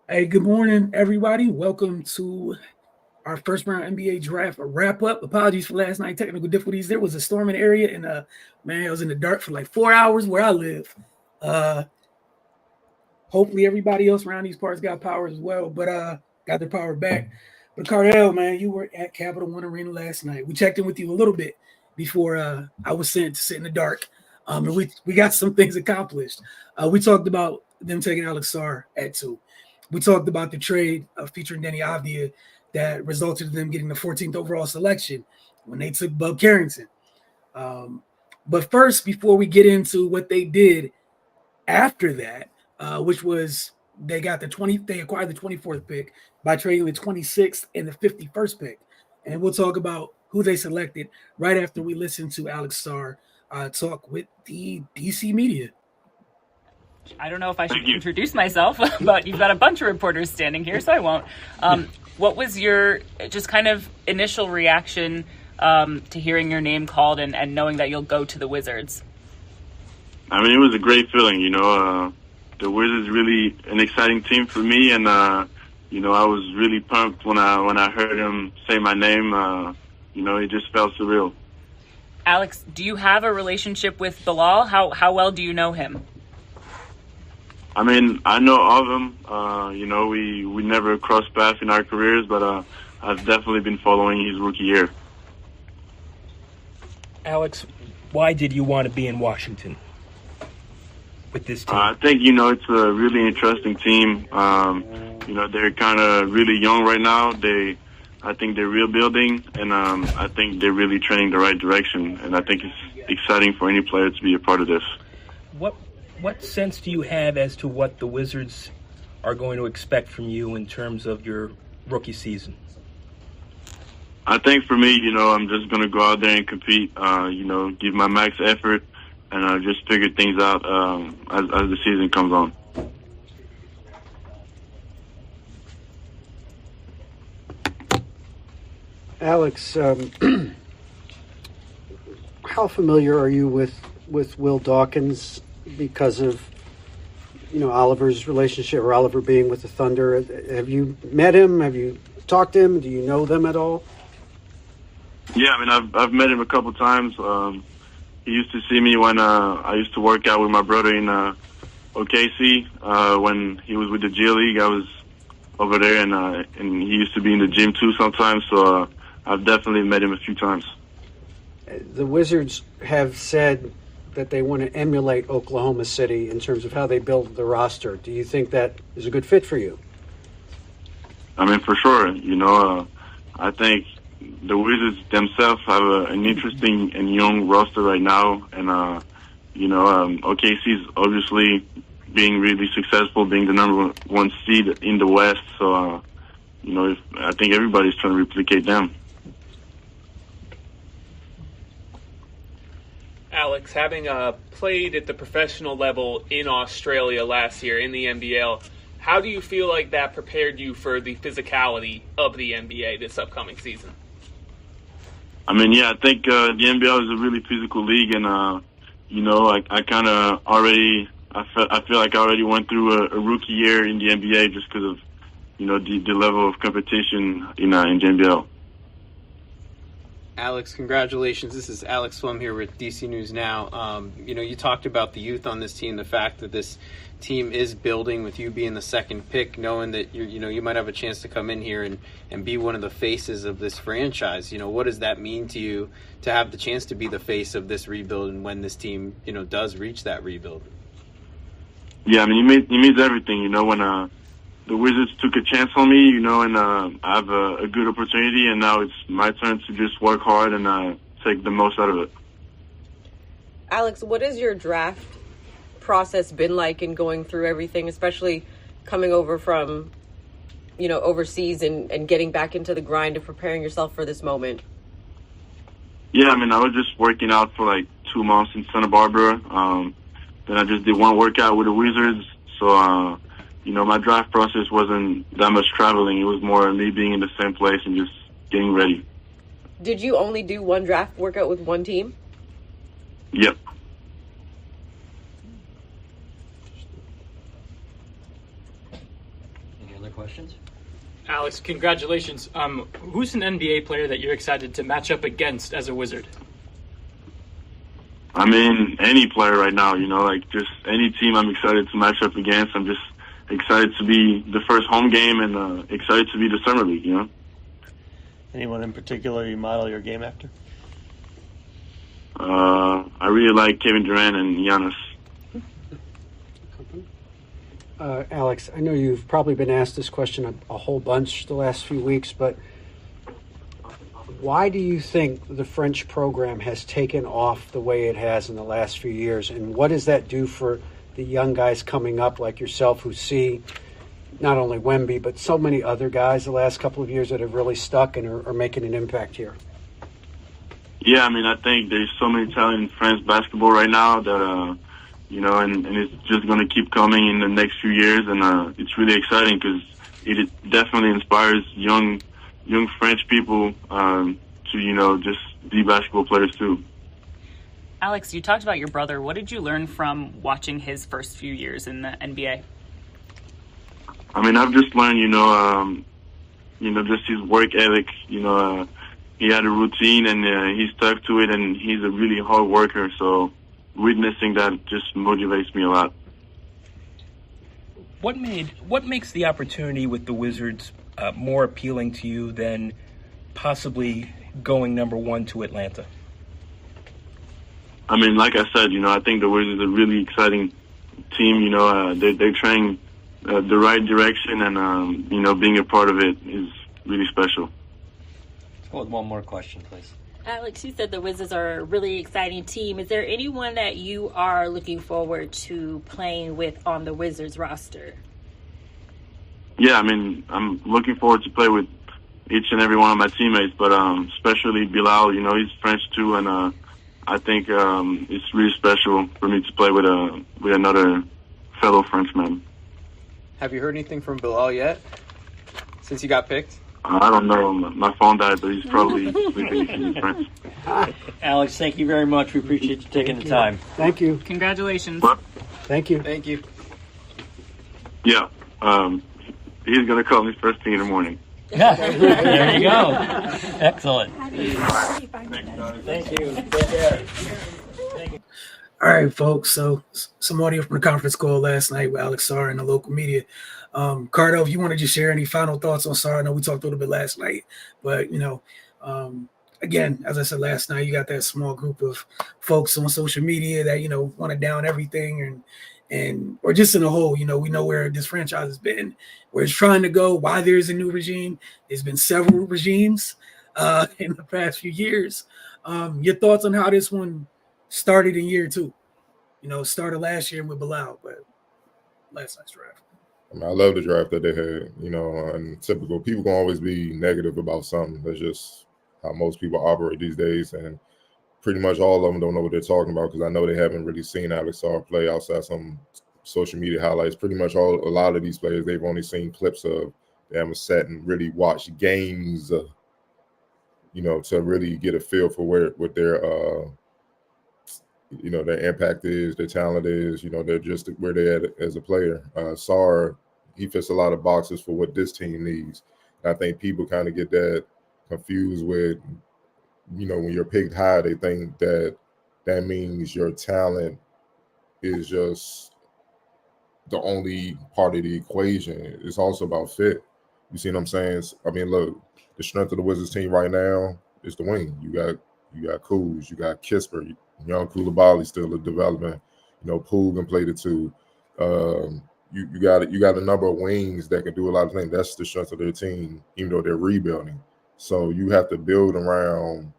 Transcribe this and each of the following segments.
Hey, good morning, everybody. Welcome to our first round NBA draft wrap up. Apologies for last night, technical difficulties. There was a storm in the area, and man, I was in the dark for like 4 hours where I live. Uh, Hopefully, everybody else around these parts got power as well, but got their power back. But Cardell, man, you were at Capital One Arena last night. We checked in with you a little bit before I was sent to sit in the dark, and we got some things accomplished. We talked about them taking Alex Sarr at 2. We talked about the trade featuring Danny Avdia that resulted in them getting the 14th overall selection when they took Bub Carrington. Um, but first, before we get into what they did after that, which was they acquired the 24th pick by trading the 26th and the 51st pick, and we'll talk about who they selected right after we listen to Alex Starr talk with the DC media. I don't know if I should Thank you. introduce myself, but you've got a bunch of reporters standing here, so I won't. What was your just kind of initial reaction to hearing your name called and knowing that you'll go to the Wizards? I mean, it was a great feeling, the Wizards really an exciting team for me, and I was really pumped when I heard him say my name. It just felt surreal. Alex, do you have a relationship with Bilal? How well do you know him? I mean, I know of him. We never crossed paths in our careers, but I've definitely been following his rookie year. Alex, why did you want to be in Washington with this team? I think, it's a really interesting team. They're kind of really young right now. I think they're rebuilding, and I think they're really trending the right direction. And I think it's exciting for any player to be a part of this. What sense do you have as to what the Wizards are going to expect from you in terms of your rookie season? I think for me, I'm just going to go out there and compete, give my max effort, and just figure things out as the season comes on. Alex, how familiar are you with Will Dawkins because of Oliver's relationship, or Oliver being with the Thunder? Have you met him? Have you talked to him? Do you know them at all? Yeah, I mean, I've met him a couple times. He used to see me when I used to work out with my brother in OKC. When he was with the G League, I was over there, and he used to be in the gym too sometimes. So I've definitely met him a few times. The Wizards have said that they want to emulate Oklahoma City in terms of how they build the roster. Do you think that is a good fit for you? I mean, for sure. I think the Wizards themselves have an interesting and young roster right now, and OKC is obviously being really successful, being the number one seed in the West. So, I think everybody's trying to replicate them. Alex, having played at the professional level in Australia last year in the NBL, how do you feel like that prepared you for the physicality of the NBA this upcoming season? I mean, yeah, I think the NBL is a really physical league, and I kind of already, I feel like I already went through a rookie year in the NBA just because of the level of competition in the NBL. Alex, congratulations. This is Alex Swim here with DC News Now. You talked about the youth on this team, the fact that this team is building with you being the second pick, knowing that you might have a chance to come in here and be one of the faces of this franchise. What does that mean to you to have the chance to be the face of this rebuild, and when this team, does reach that rebuild? Yeah, I mean, it means everything, when the Wizards took a chance on me, and I have a good opportunity, and now it's my turn to just work hard and take the most out of it. Alex, what has your draft process been like in going through everything, especially coming over from, overseas and getting back into the grind of preparing yourself for this moment? Yeah, I mean, I was just working out for like 2 months in Santa Barbara. Then I just did one workout with the Wizards. So, my draft process wasn't that much traveling. It was more me being in the same place and just getting ready. Did you only do one draft workout with one team? Yep. Other questions? Alex, congratulations. Who's an NBA player that you're excited to match up against as a Wizard? I mean, any player right now, like just any team I'm excited to match up against. I'm just excited to be the first home game and excited to be the Summer League, Anyone in particular you model your game after? I really like Kevin Durant and Giannis. Alex, I know you've probably been asked this question a whole bunch the last few weeks, but why do you think the French program has taken off the way it has in the last few years? And what does that do for the young guys coming up like yourself who see not only Wemby, but so many other guys the last couple of years that have really stuck and are making an impact here? Yeah, I mean, I think there's so many talent in French basketball right now that, and it's just going to keep coming in the next few years. And it's really exciting because it definitely inspires young French people to, just be basketball players too. Alex, you talked about your brother. What did you learn from watching his first few years in the NBA? I mean, I've just learned, just his work ethic. He had a routine and he stuck to it, and he's a really hard worker. So witnessing that just motivates me a lot. What makes the opportunity with the Wizards more appealing to you than possibly going number one to Atlanta? I mean, like I said, I think the Wizards are a really exciting team. They're trying the right direction, and being a part of it is really special. Hold one more question, please. Alex, you said the Wizards are a really exciting team. Is there anyone that you are looking forward to playing with on the Wizards roster? Yeah, I mean, I'm looking forward to play with each and every one of my teammates, but especially Bilal. He's French too, and I think it's really special for me to play with another fellow Frenchman. Have you heard anything from Bilal yet since you got picked? I don't know. My phone died, but he's probably sleeping in France. Alex, thank you very much. We appreciate you taking the time. Thank you. Congratulations. What? Thank you. Thank you. Yeah. He's going to call me first thing in the morning. There you go. Excellent. Thank you. Take care. All right, folks. So some audio from the conference call last night with Alex Sarr and the local media. Cardo, if you want to just share any final thoughts on Sarr. I know we talked a little bit last night, but again, as I said last night, you got that small group of folks on social media that want to down everything or just in a whole. We know where this franchise has been, where it's trying to go, why there's a new regime. There's been several regimes in the past few years. Your thoughts on how this one started in year two? Started last year with Bilal, but last night's draft. I love the draft that they had, and typical people can always be negative about something. That's just how most people operate these days. And pretty much all of them don't know what they're talking about because I know they haven't really seen Alex Sarr play outside some social media highlights. Pretty much a lot of these players, they've only seen clips of. They haven't sat and really watched games, to really get a feel for what their their impact is, their talent is, they're just where they're at as a player. Sarr, he fits a lot of boxes for what this team needs. And I think people kind of get that confused with, when you're picked high, they think that means your talent is just the only part of the equation. It's also about fit. You see what I'm saying? I mean, look, the strength of the Wizards team right now is the wing. You got Kuz, you got Kisper, young Koulibaly still a development. Poole can play the two. You got a number of wings that can do a lot of things. That's the strength of their team, even though they're rebuilding. So you have to build around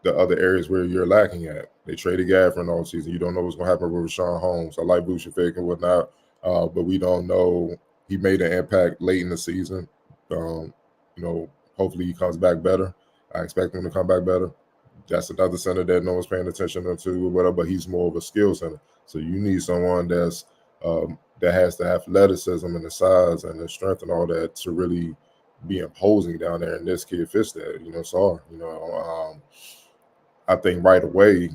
the other areas where you're lacking at. They traded Gafford all season. You don't know what's going to happen with Rashawn Holmes. I like Vucevic and whatnot, but we don't know. He made an impact late in the season. Hopefully he comes back better. I expect him to come back better. That's another center that no one's paying attention to, whatever, but he's more of a skill center. So you need someone that's that has the athleticism and the size and the strength and all that to really be imposing down there. And this kid fits that, Sarr. I think right away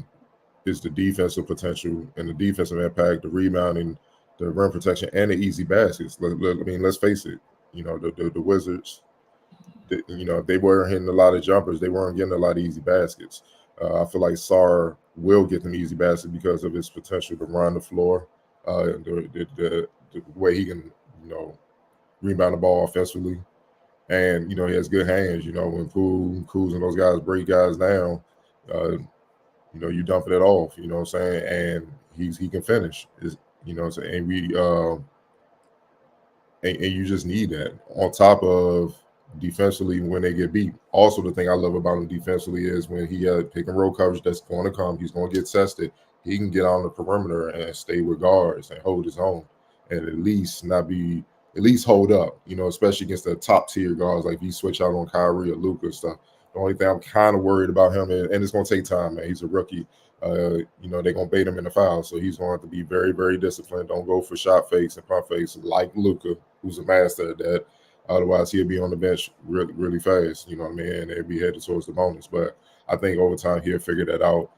is the defensive potential and the defensive impact, the rebounding, the rim protection, and the easy baskets. Let's face it. You know, the Wizards, you know, if they weren't hitting a lot of jumpers, they weren't getting a lot of easy baskets. I feel like Sarr will get them easy baskets because of his potential to run the floor, the way he can, you know, rebound the ball offensively. And, you know, he has good hands. You know, when Kuz and those guys break guys down, you know, you dump it off, you know what I'm saying? And he can finish. You know what I'm saying? And we and you just need that on top of defensively when they get beat. Also, the thing I love about him defensively is when he had pick and roll coverage that's going to come, he's going to get tested. He can get on the perimeter and stay with guards and hold his own, and at least hold up, you know, especially against the top tier guards like if you switch out on Kyrie or Luka and stuff. The only thing I'm kind of worried about him, and it's going to take time, man. He's a rookie. You know, they're going to bait him in the foul, so he's going to have to be very, very disciplined. Don't go for shot fakes and pump fakes like Luka, who's a master at that. Otherwise, he'll be on the bench really, really fast, you know what I mean? And they'll be headed towards the bonus. But I think over time he'll figure that out.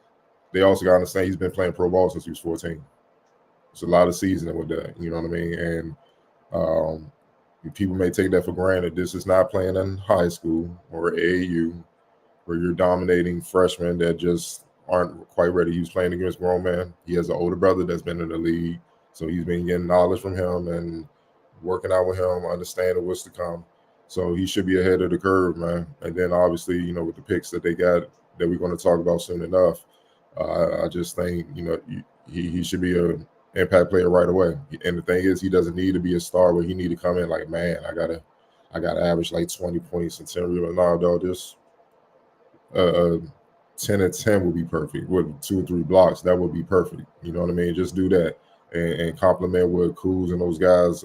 They also got to understand he's been playing pro ball since he was 14. It's a lot of seasoning with that, you know what I mean? And people may take that for granted. This is not playing in high school or AAU where you're dominating freshmen that just aren't quite ready. He was playing against grown men. He has an older brother that's been in the league, so he's been getting knowledge from him and working out with him, understanding what's to come. So he should be ahead of the curve, man. And then obviously, you know, with the picks that they got that we're going to talk about soon enough, I just think, you know, he should be an impact player right away. And the thing is, he doesn't need to be a star where he need to come in like, man, I gotta average like 20 points and 10 rebounds. No, dog, just 10 and 10 would be perfect. With 2 or 3 blocks, that would be perfect. You know what I mean? Just do that and complement what Kuz and those guys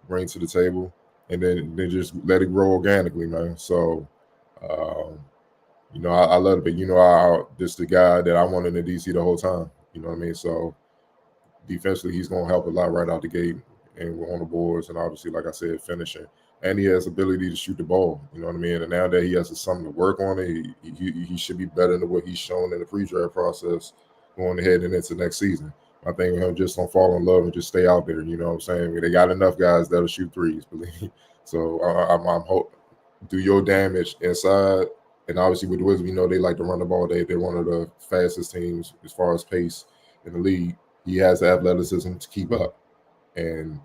bring to the table, and then just let it grow organically, man. So, you know, I love it. But, you know, this the guy that I wanted in DC the whole time. You know what I mean? So, defensively, he's going to help a lot right out the gate and on the boards, and obviously, like I said, finishing. And he has ability to shoot the ball. You know what I mean? And now that he has something to work on, he should be better than what he's shown in the pre-draft process going ahead and into next season. I think him just don't fall in love and just stay out there. You know what I'm saying? They got enough guys that'll shoot threes, believe me. So I'm hope do your damage inside. And obviously with the Wizards, we know they like to run the ball. They're one of the fastest teams as far as pace in the league. He has the athleticism to keep up. And,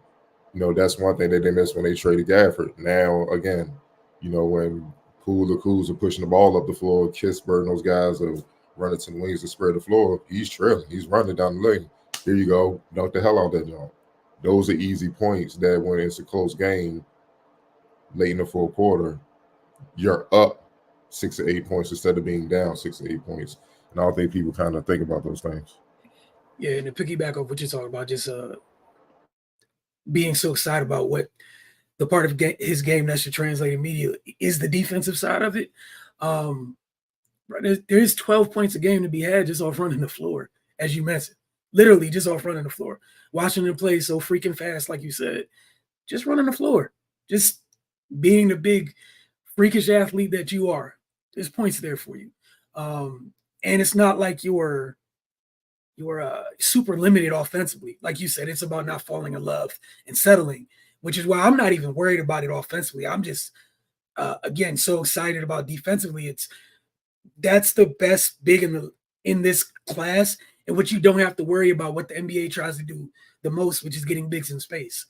you know, that's one thing that they missed when they traded Gafford. Now, again, you know, when Kuz are pushing the ball up the floor, Kispert and those guys are running to the wings to spread the floor, he's trailing. He's running down the lane. Here you go. Dunk the hell out that jump. Those are easy points that when it's a close game, late in the fourth quarter, you're up 6 or 8 points instead of being down 6 or 8 points. And I don't think people kind of think about those things. Yeah, and to piggyback off what you're talking about, just being so excited about what the part of his game that should translate immediately is the defensive side of it. There's 12 points a game to be had just off running the floor, as you mentioned. Literally just off running the floor. Watching them play so freaking fast, like you said, just running the floor. Just being the big freakish athlete that you are. There's points there for you. And it's not like you're super limited offensively. Like you said, it's about not falling in love and settling, which is why I'm not even worried about it offensively. I'm just, again, so excited about defensively. That's the best big in this class, in which you don't have to worry about what the NBA tries to do the most, which is getting bigs in space.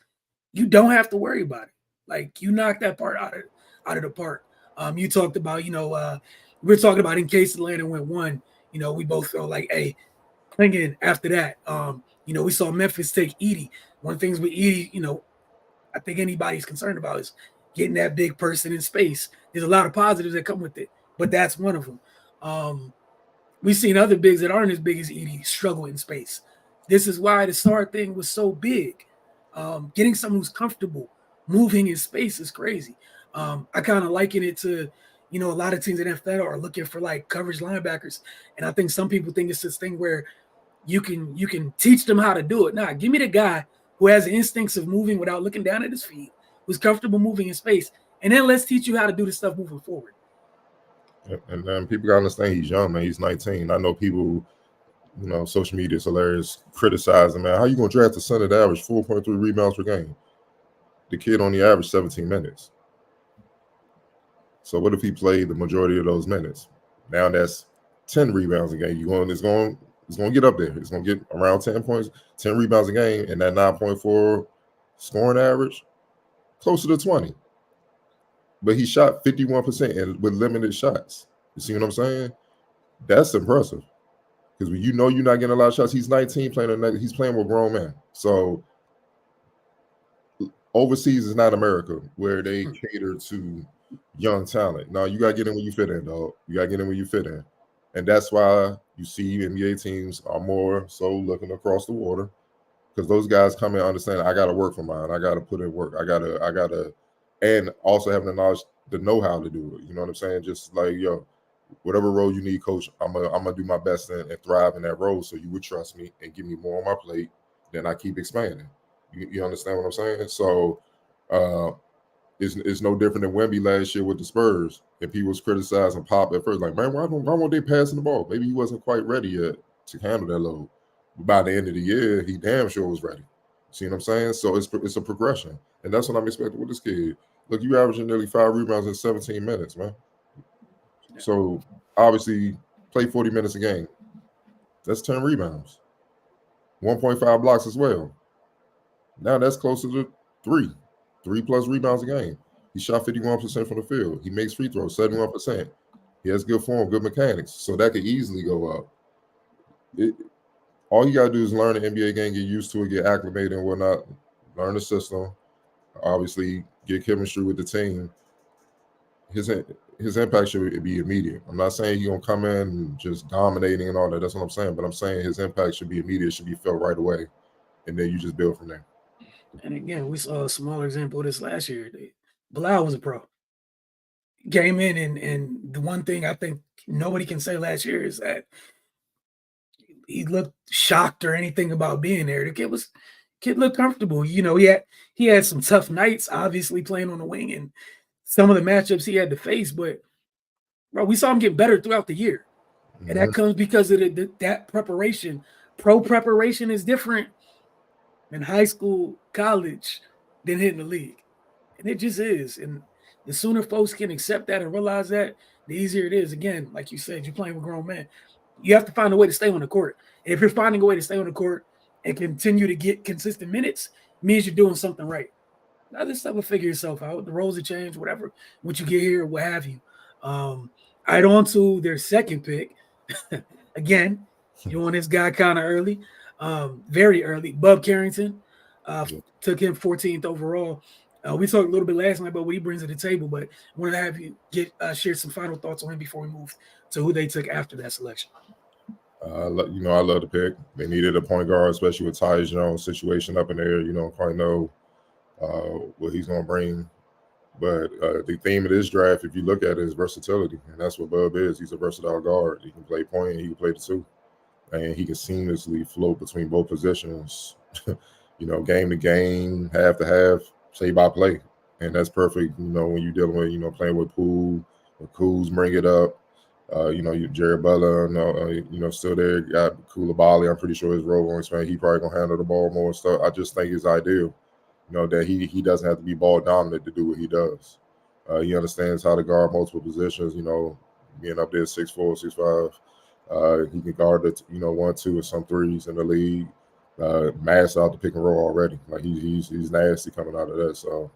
You don't have to worry about it. Like, you knock that part out of the park. You talked about, we're talking about in case Atlanta went 1, we both felt like, hey, clinging after that. We saw Memphis take Edey. One of the things with Edey, I think anybody's concerned about is getting that big person in space. There's a lot of positives that come with it, but that's one of them. We've seen other bigs that aren't as big as Edey struggle in space. This is why the Sarr thing was so big. Getting someone who's comfortable moving in space is crazy. I kind of liken it to, a lot of teams in NFL are looking for like coverage linebackers. And I think some people think it's this thing where you can teach them how to do it. Nah, give me the guy who has the instincts of moving without looking down at his feet, who's comfortable moving in space. And then let's teach you how to do the stuff moving forward. And then people got to understand he's young, man. He's 19. I know people, social media is hilarious, criticize him, man. How you going to draft a center that average 4.3 rebounds per game? the kid only averaged 17 minutes. So what if he played the majority of those minutes? Now that's 10 rebounds a game. It's going to get up there. It's going to get around 10 points, 10 rebounds a game, and that 9.4 scoring average, closer to 20. But he shot 51% and with limited shots. You see what I'm saying? That's impressive. Because when you know you're not getting a lot of shots, he's 19 he's playing with grown men. So overseas is not America where they cater to young talent. Now you gotta get in where you fit in, dog. You gotta get in where you fit in. And that's why you see NBA teams are more so looking across the water. Because those guys come in and understand I gotta work for mine. I gotta put in work. I gotta and also having the knowledge, the know-how to do it. You know what I'm saying? Just like, yo, whatever role you need, coach, I'm gonna do my best and thrive in that role. So you would trust me and give me more on my plate. Then I keep expanding. You understand what I'm saying? So it's no different than Wemby last year with the Spurs. And people was criticizing Pop at first, like, man, why won't they passing the ball? Maybe he wasn't quite ready yet to handle that load. But by the end of the year, he damn sure was ready. See what I'm saying? So it's a progression. And that's what I'm expecting with this kid. Look, you averaging nearly 5 rebounds in 17 minutes, man. So obviously play 40 minutes a game. That's 10 rebounds. 1.5 blocks as well. Now that's closer to 3 plus rebounds a game. He shot 51% from the field. He makes free throws, 71%. He has good form, good mechanics. So that could easily go up. All you got to do is learn the NBA game, get used to it, get acclimated and whatnot, learn the system, obviously get chemistry with the team. His impact should be immediate. I'm not saying he's going to come in just dominating and all that. That's what I'm saying. But I'm saying his impact should be immediate, should be felt right away. And then you just build from there. And again, we saw a smaller example of this last year. Bilal was a pro. Came in, and the one thing I think nobody can say last year is that he looked shocked or anything about being there. The kid looked comfortable. You know, he had some tough nights, obviously playing on the wing and some of the matchups he had to face, but bro, we saw him get better throughout the year. Mm-hmm. And that comes because of that preparation. Pro preparation is different in high school, college, than hitting the league. And it just is. And the sooner folks can accept that and realize that, the easier it is. Again, like you said, you're playing with grown men. You have to find a way to stay on the court. And if you're finding a way to stay on the court and continue to get consistent minutes, it means you're doing something right. Other stuff will figure itself out. The roles will change, whatever. Once you get here, what have you. Right on to their second pick. Again, you want this guy kind of early, very early. Bub Carrington took him 14th overall. We talked a little bit last night about what he brings to the table, but I wanted to have you share some final thoughts on him before we move to who they took after that selection. I love the pick. They needed a point guard, especially with Tyus Jones' situation up in there. You don't quite know what he's going to bring. But the theme of this draft, if you look at it, is versatility. And that's what Bub is. He's a versatile guard. He can play point and he can play the two. And he can seamlessly float between both positions, game to game, half to half, play by play. And that's perfect, when you're dealing with, playing with Poole, or Kuz bring it up. Jared Butler, still there. Got Koulibaly. I'm pretty sure his role won't expand. He probably going to handle the ball more and stuff. I just think it's ideal. That he doesn't have to be ball dominant to do what he does. He understands how to guard multiple positions, being up there 6'4", 6'5". He can guard the 1-2 or some threes in the league. Mass out the pick and roll already. Like he's nasty coming out of that. So,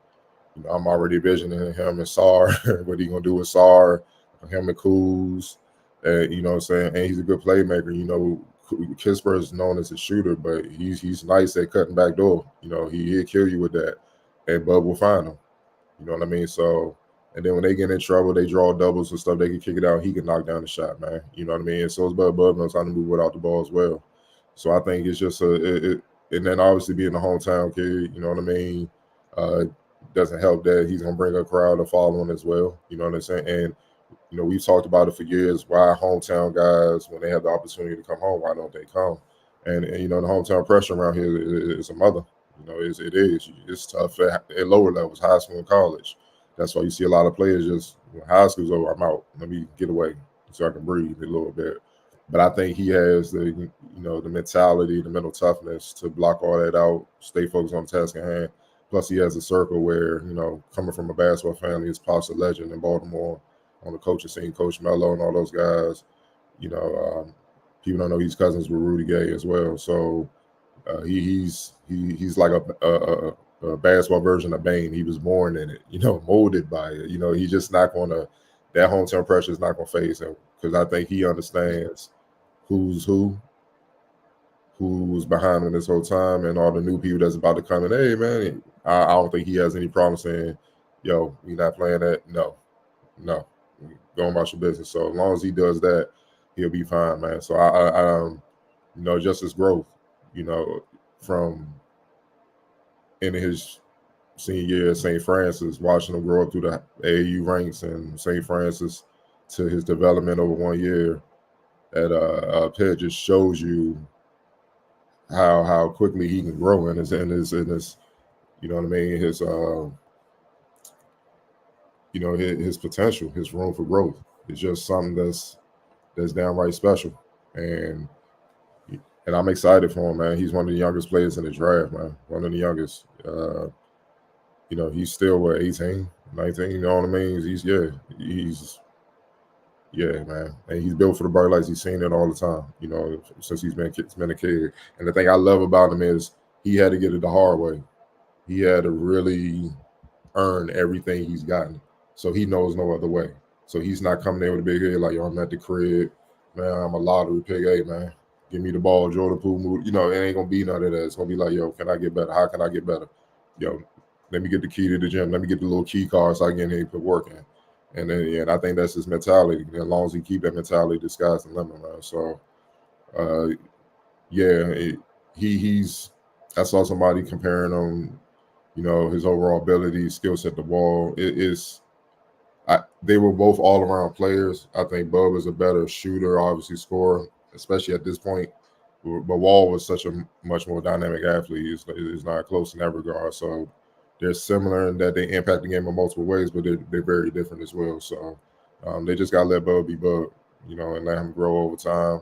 I'm already envisioning him and Sar, what he gonna do with Sar, him and Kuz, you know what I'm saying? And he's a good playmaker, Kispert is known as a shooter, but he's nice at cutting back door. He'll kill you with that, and Bub will find him. You know what I mean? So, and then when they get in trouble, they draw doubles and stuff. They can kick it out. He can knock down the shot, man. You know what I mean? And so is Bub. Bub knows how to move without the ball as well. So I think it's just and then obviously being a hometown kid, you know what I mean? Doesn't help that he's gonna bring a crowd to follow him as well. You know what I'm saying? And we've talked about it for years. Why hometown guys, when they have the opportunity to come home, why don't they come? And the hometown pressure around here is a mother. It is. It's tough at lower levels, high school and college. That's why you see a lot of players just, when high school's over, I'm out. Let me get away so I can breathe a little bit. But I think he has the mentality, the mental toughness to block all that out, stay focused on the task at hand. Plus, he has a circle where, coming from a basketball family, his pop's a legend in Baltimore on the coaching scene, Coach Mello and all those guys. People don't know he's cousins with Rudy Gay as well. So he's like a basketball version of Bane. He was born in it, molded by it. He's just not going to – that hometown pressure is not going to phase him because I think he understands who's behind him this whole time, and all the new people that's about to come in. Hey, man, I don't think he has any problem saying, yo, we not playing that. No. Go about your business. So as long as he does that, he'll be fine, man. So I just his growth, from in his senior year at St. Francis, watching him grow up through the AAU ranks and St. Francis to his development over 1 year at Pitt just shows you how quickly he can grow in his you know what I mean, his potential, his room for growth. It's just something that's downright special. And I'm excited for him, man. He's one of the youngest players in the draft, man. One of the youngest. He's still 18, 19, you know what I mean? He's man. And he's built for the bright lights. He's seen it all the time, since he's been a kid. And the thing I love about him is he had to get it the hard way. He had to really earn everything he's gotten. So he knows no other way. So he's not coming in with a big head like, yo, I'm at the crib, man, I'm a lottery pick. Hey, man, give me the ball, Jordan Poole move. It ain't going to be none of that. It's going to be like, yo, can I get better? How can I get better? Yo, let me get the key to the gym. Let me get the little key card so I can get in here and put work in. And then I think that's his mentality. And as long as he keep that mentality, the sky's the limit, man. So, I saw somebody comparing him, his overall ability, skill set, the ball. They were both all-around players. I think Bub is a better shooter, obviously scorer, especially at this point. But Wall was such a much more dynamic athlete. It's not close in that regard. So they're similar in that they impact the game in multiple ways, but they're very different as well. So they just got to let Bub be Bub, and let him grow over time.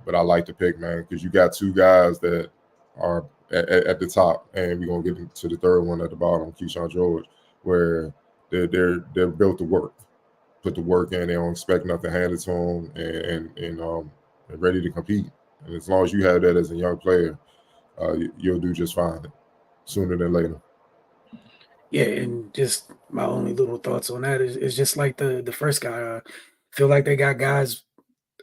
But I like the pick, man, because you got two guys that are at the top, and we're going to get into the third one at the bottom, Keyshawn George, where they're built to work, put the work in. They don't expect nothing handed to them, and ready to compete. And as long as you have that as a young player, you'll do just fine sooner than later. Yeah, and just my only little thoughts on that is just like the first guy. Feel like they got guys,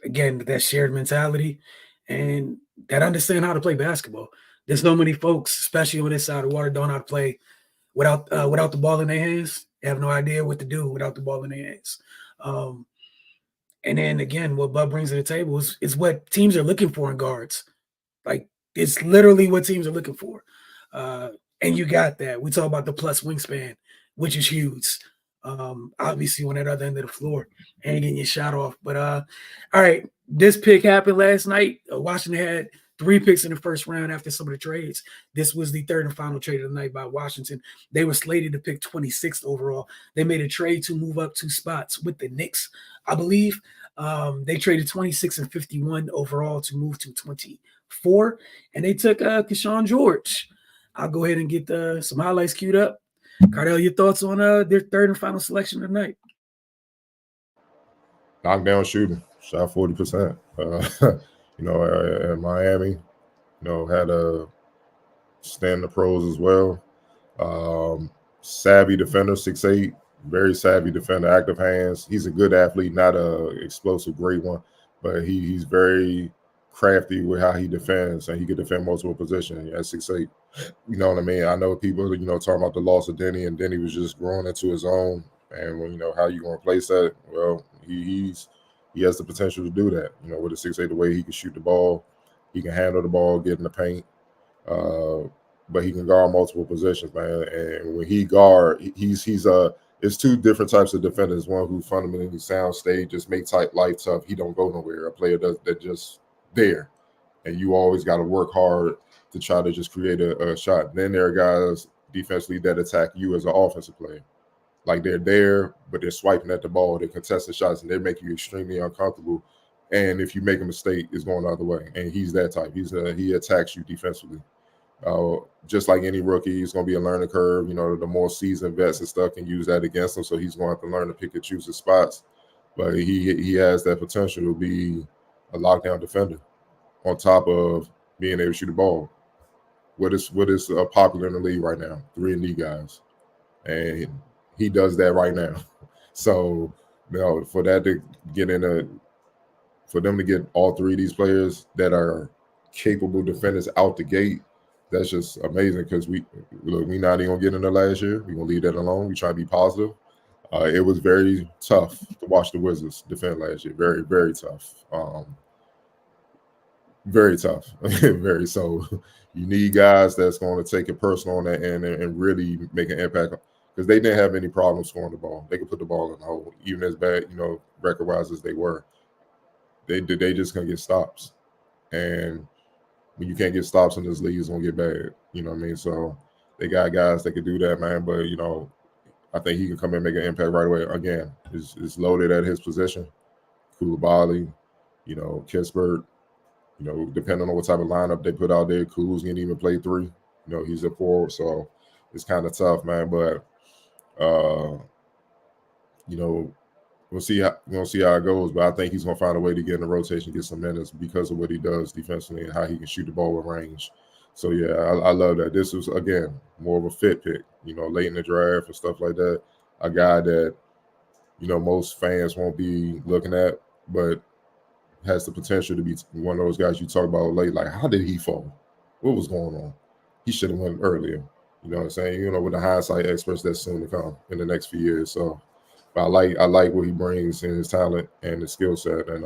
again, that shared mentality and that understand how to play basketball. There's no many folks, especially on this side of the water, don't know how to play without the ball in their hands. They have no idea what to do without the ball in their hands. And then, again, what Bub brings to the table is what teams are looking for in guards. Like, it's literally what teams are looking for. And you got that. We talk about the plus wingspan, which is huge. Obviously, on that other end of the floor, and getting your shot off. But, all right, this pick happened last night. Washington had 3 picks in the first round after some of the trades. This was the third and final trade of the night by Washington. They were slated to pick 26th overall. They made a trade to move up 2 spots with the Knicks, I believe. They traded 26 and 51 overall to move to 24, and they took Keyshawn George. I'll go ahead and get some highlights queued up. Cardell, your thoughts on their third and final selection of the night? Knockdown shooting, shot 40%. At Miami, had a stand in the pros as well. Savvy defender, 6'8", very savvy defender, active hands. He's a good athlete, not a explosive, great one, but he's very crafty with how he defends, and he can defend multiple positions at 6'8". You know what I mean? I know people, talking about the loss of Denny, and Denny was just growing into his own. And how you going to replace that? Well, he has the potential to do that. With a 6'8", the way he can shoot the ball, he can handle the ball, get in the paint. But he can guard multiple positions, man. And when he guard, it's 2 different types of defenders. One who fundamentally sound stay, just make life tough. He don't go nowhere. A player that just there, and you always got to work hard to try to just create a shot. Then there are guys defensively that attack you as an offensive player. Like they're there, but they're swiping at the ball, they contest the shots, and they make you extremely uncomfortable. And if you make a mistake, it's going the other way. And he's that type. He attacks you defensively. Just like any rookie, it's going to be a learning curve. You know, the more seasoned vets and stuff can use that against him, so he's going to have to learn to pick and choose his spots. But he has that potential to be a lockdown defender on top of being able to shoot the ball. What is popular in the league right now? 3-and-D guys, and he does that right now. So, you know, for them to get all three of these players that are capable defenders out the gate, that's just amazing. Because we not even gonna get in there last year. We're gonna leave that alone. We try to be positive. It was very tough to watch the Wizards defend last year. Very, very tough. Very tough. Very so. You need guys that's going to take it personal on that end and really make an impact, because they didn't have any problem scoring the ball. They could put the ball in the hole, even as bad, you know, record-wise as they were. They just couldn't get stops, and when you can't get stops in this league, it's gonna get bad. You know what I mean? So they got guys that could do that, man. But you know, I think he can come in and make an impact right away. Again, is loaded at his position. Koulibaly, you know, Kispert. You know, depending on what type of lineup they put out there, Kuz can even play 3. You know, he's a forward, so it's kind of tough, man. But you know, we'll see how it goes. But I think he's gonna find a way to get in the rotation, get some minutes because of what he does defensively and how he can shoot the ball with range. So yeah, I love that. This was again more of a fit pick. You know, late in the draft and stuff like that. A guy that, you know, most fans won't be looking at, but has the potential to be one of those guys you talk about late. Like, how did he fall? What was going on? He should have went earlier. You know what I'm saying? You know, with the hindsight experts that's soon to come in the next few years. So, but I like what he brings in his talent and his skill set. And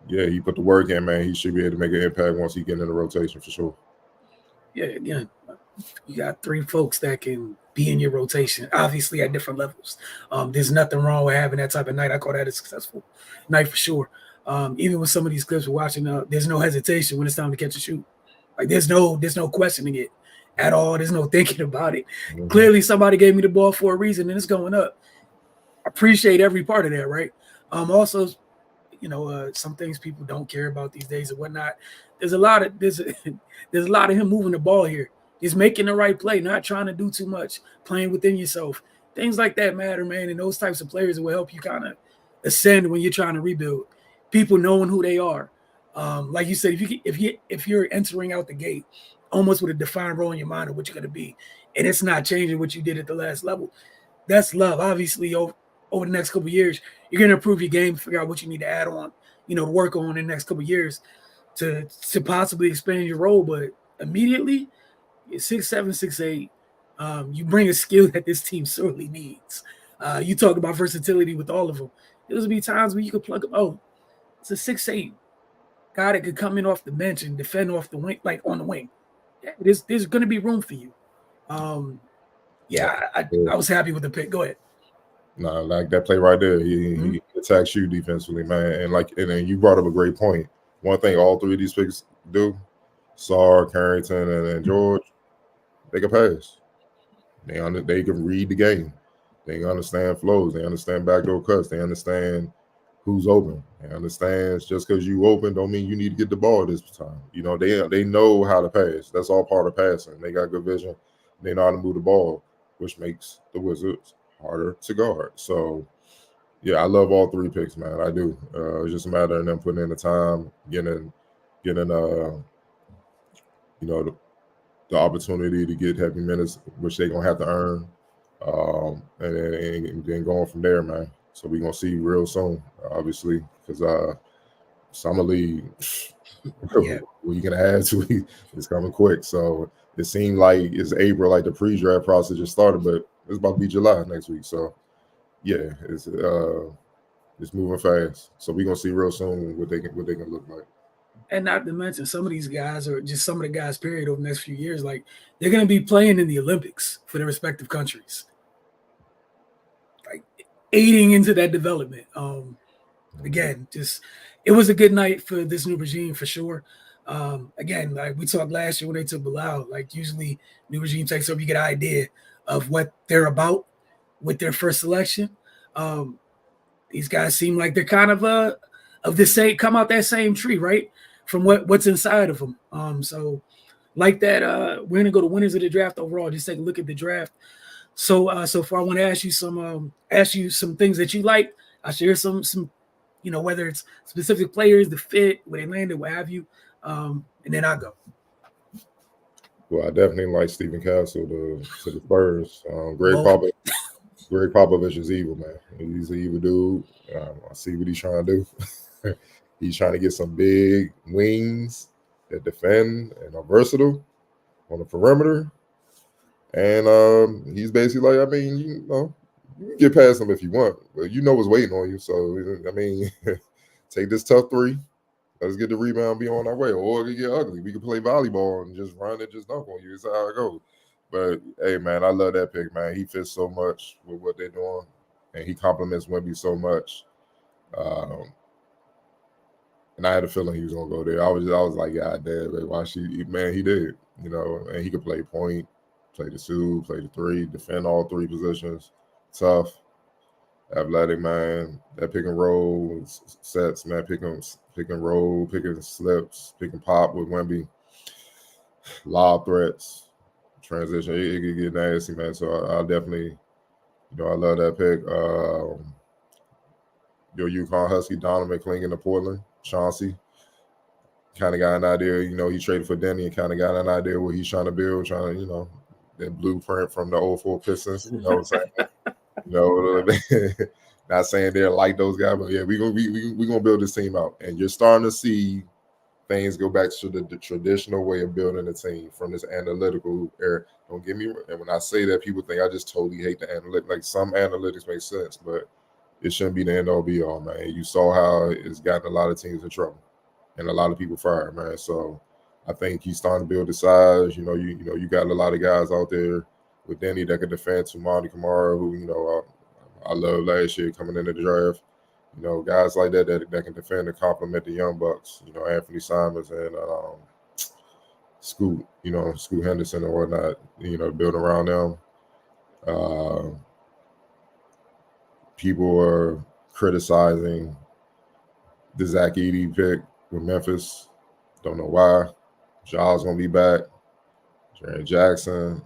yeah, he put the work in, man. He should be able to make an impact once he get in the rotation for sure. Yeah. You got 3 folks that can be in your rotation, obviously at different levels. There's nothing wrong with having that type of night. I call that a successful night for sure. Even with some of these clips we're watching, there's no hesitation when it's time to catch a shoot. Like there's no questioning it at all. There's no thinking about it. Mm-hmm. Clearly somebody gave me the ball for a reason and it's going up. I appreciate every part of that, right? Also, you know, some things people don't care about these days and whatnot. There's a lot of him moving the ball here. He's making the right play, not trying to do too much, playing within yourself. Things like that matter, man. And those types of players will help you kind of ascend when you're trying to rebuild. People knowing who they are. Like you said, if you're entering out the gate almost with a defined role in your mind of what you're going to be, and it's not changing what you did at the last level, that's love. Obviously, over the next couple of years, you're going to improve your game, figure out what you need to add on, you know, work on in the next couple of years to possibly expand your role. But immediately, you're 6'7", 6'8". You bring a skill that this team sorely needs. You talk about versatility with all of them. There'll be times where you could plug up. Oh, it's a 6'8" guy that could come in off the bench and defend off the wing, like on the wing. Yeah, there's going to be room for you. Yeah, I was happy with the pick. Go ahead. No, like that play right there. He attacks you defensively, man. And then you brought up a great point. One thing all 3 of these picks do, Sarr, Carrington, and George, they can pass. They can read the game. They understand flows. They understand backdoor cuts. They understand who's open. They understand just because you open don't mean you need to get the ball this time. You know, they know how to pass. That's all part of passing. They got good vision. They know how to move the ball, which makes the Wizards harder to guard. So, yeah, I love all 3 picks, man. I do. It's just a matter of them putting in the time, getting you know, the opportunity to get heavy minutes, which they're going to have to earn, and then going from there, man. So we're going to see real soon, obviously, because Summer League, what you can add to it's coming quick. So it seemed like it's April, like the pre-draft process just started, but it's about to be July next week. So, yeah, it's moving fast. So we're going to see real soon what they can look like. And not to mention some of these guys, or just some of the guys, period, over the next few years, like they're going to be playing in the Olympics for their respective countries, like aiding into that development. Again, just it was a good night for this new regime for sure. Again, like we talked last year when they took Bilal, like usually new regime takes over, you get an idea of what they're about with their first selection. These guys seem like they're kind of the same, come out that same tree, right? From what's inside of them. So like that. We're gonna go to winners of the draft overall. Just take a look at the draft. So far, I want to ask you some things that you like. I'll share some whether it's specific players, the fit, where they landed, what have you, and then I'll go. Well, I definitely like Stephen Castle to the Spurs. Greg Popovich is evil, man. He's an evil dude. I see what he's trying to do. He's trying to get some big wings that defend and are versatile on the perimeter. And he's basically like, I mean, you can get past him if you want, but you know what's waiting on you. So, I mean, take this tough three. Let's get the rebound, be on our way. Or it could get ugly. We can play volleyball and just run and just dunk on you. It's how it goes. But, hey, man, I love that pick, man. He fits so much with what they're doing, and he compliments Wemby so much. And I had a feeling he was going to go there. I was like, God damn, man, man, he did. And he could play point, play the two, play the three, defend all three positions. Tough, athletic, man. That pick and roll sets, man. Pick and roll, pick and slips, pick and pop with Wemby. Lob threats, transition. It could get nasty, man. So I'll definitely, I love that pick. Your UConn Husky, Donovan McClingan to Portland. Chauncey kind of got an idea. He traded for Denny and kind of got an idea what he's trying to build, that blueprint from the 04 Pistons. You know what I'm saying? Not saying they're like those guys, but yeah, we're gonna build this team out. And you're starting to see things go back to the traditional way of building a team from this analytical era. Don't get me wrong. And when I say that, people think I just totally hate the analytics. Like, some analytics make sense, but it shouldn't be the end all be all, man. You saw how it's gotten a lot of teams in trouble and a lot of people fired, man. So I think he's starting to build the size. You got a lot of guys out there with Denny that could defend, Tumani Kamara, who, I love last year coming into the draft. Guys like that can defend and complement the young bucks. Anthony Simons and Scoot Henderson and whatnot. Build around them. People are criticizing the Zach Edey pick with Memphis. Don't know why. Ja's gonna be back. Jaren Jackson.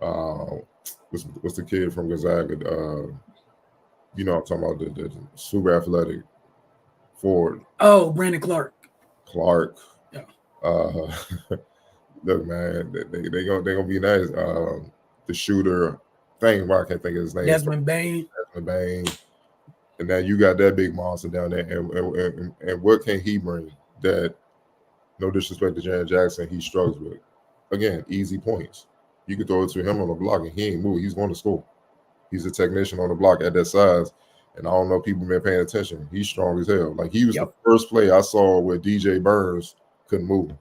What's the kid from Gonzaga? I'm talking about the super athletic forward. Oh, Brandon Clark. Yeah. Look, man, they gonna be nice. The shooter thing, why I can't think of his name. Desmond Bane. And now you got that big monster down there, and what can he bring that? No disrespect to Jaren Jackson, he struggles with. Again, easy points. You can throw it to him on the block, and he ain't move. He's going to score. He's a technician on the block at that size. And I don't know if people been paying attention. He's strong as hell. Like, he was the first play I saw where DJ Burns couldn't move him.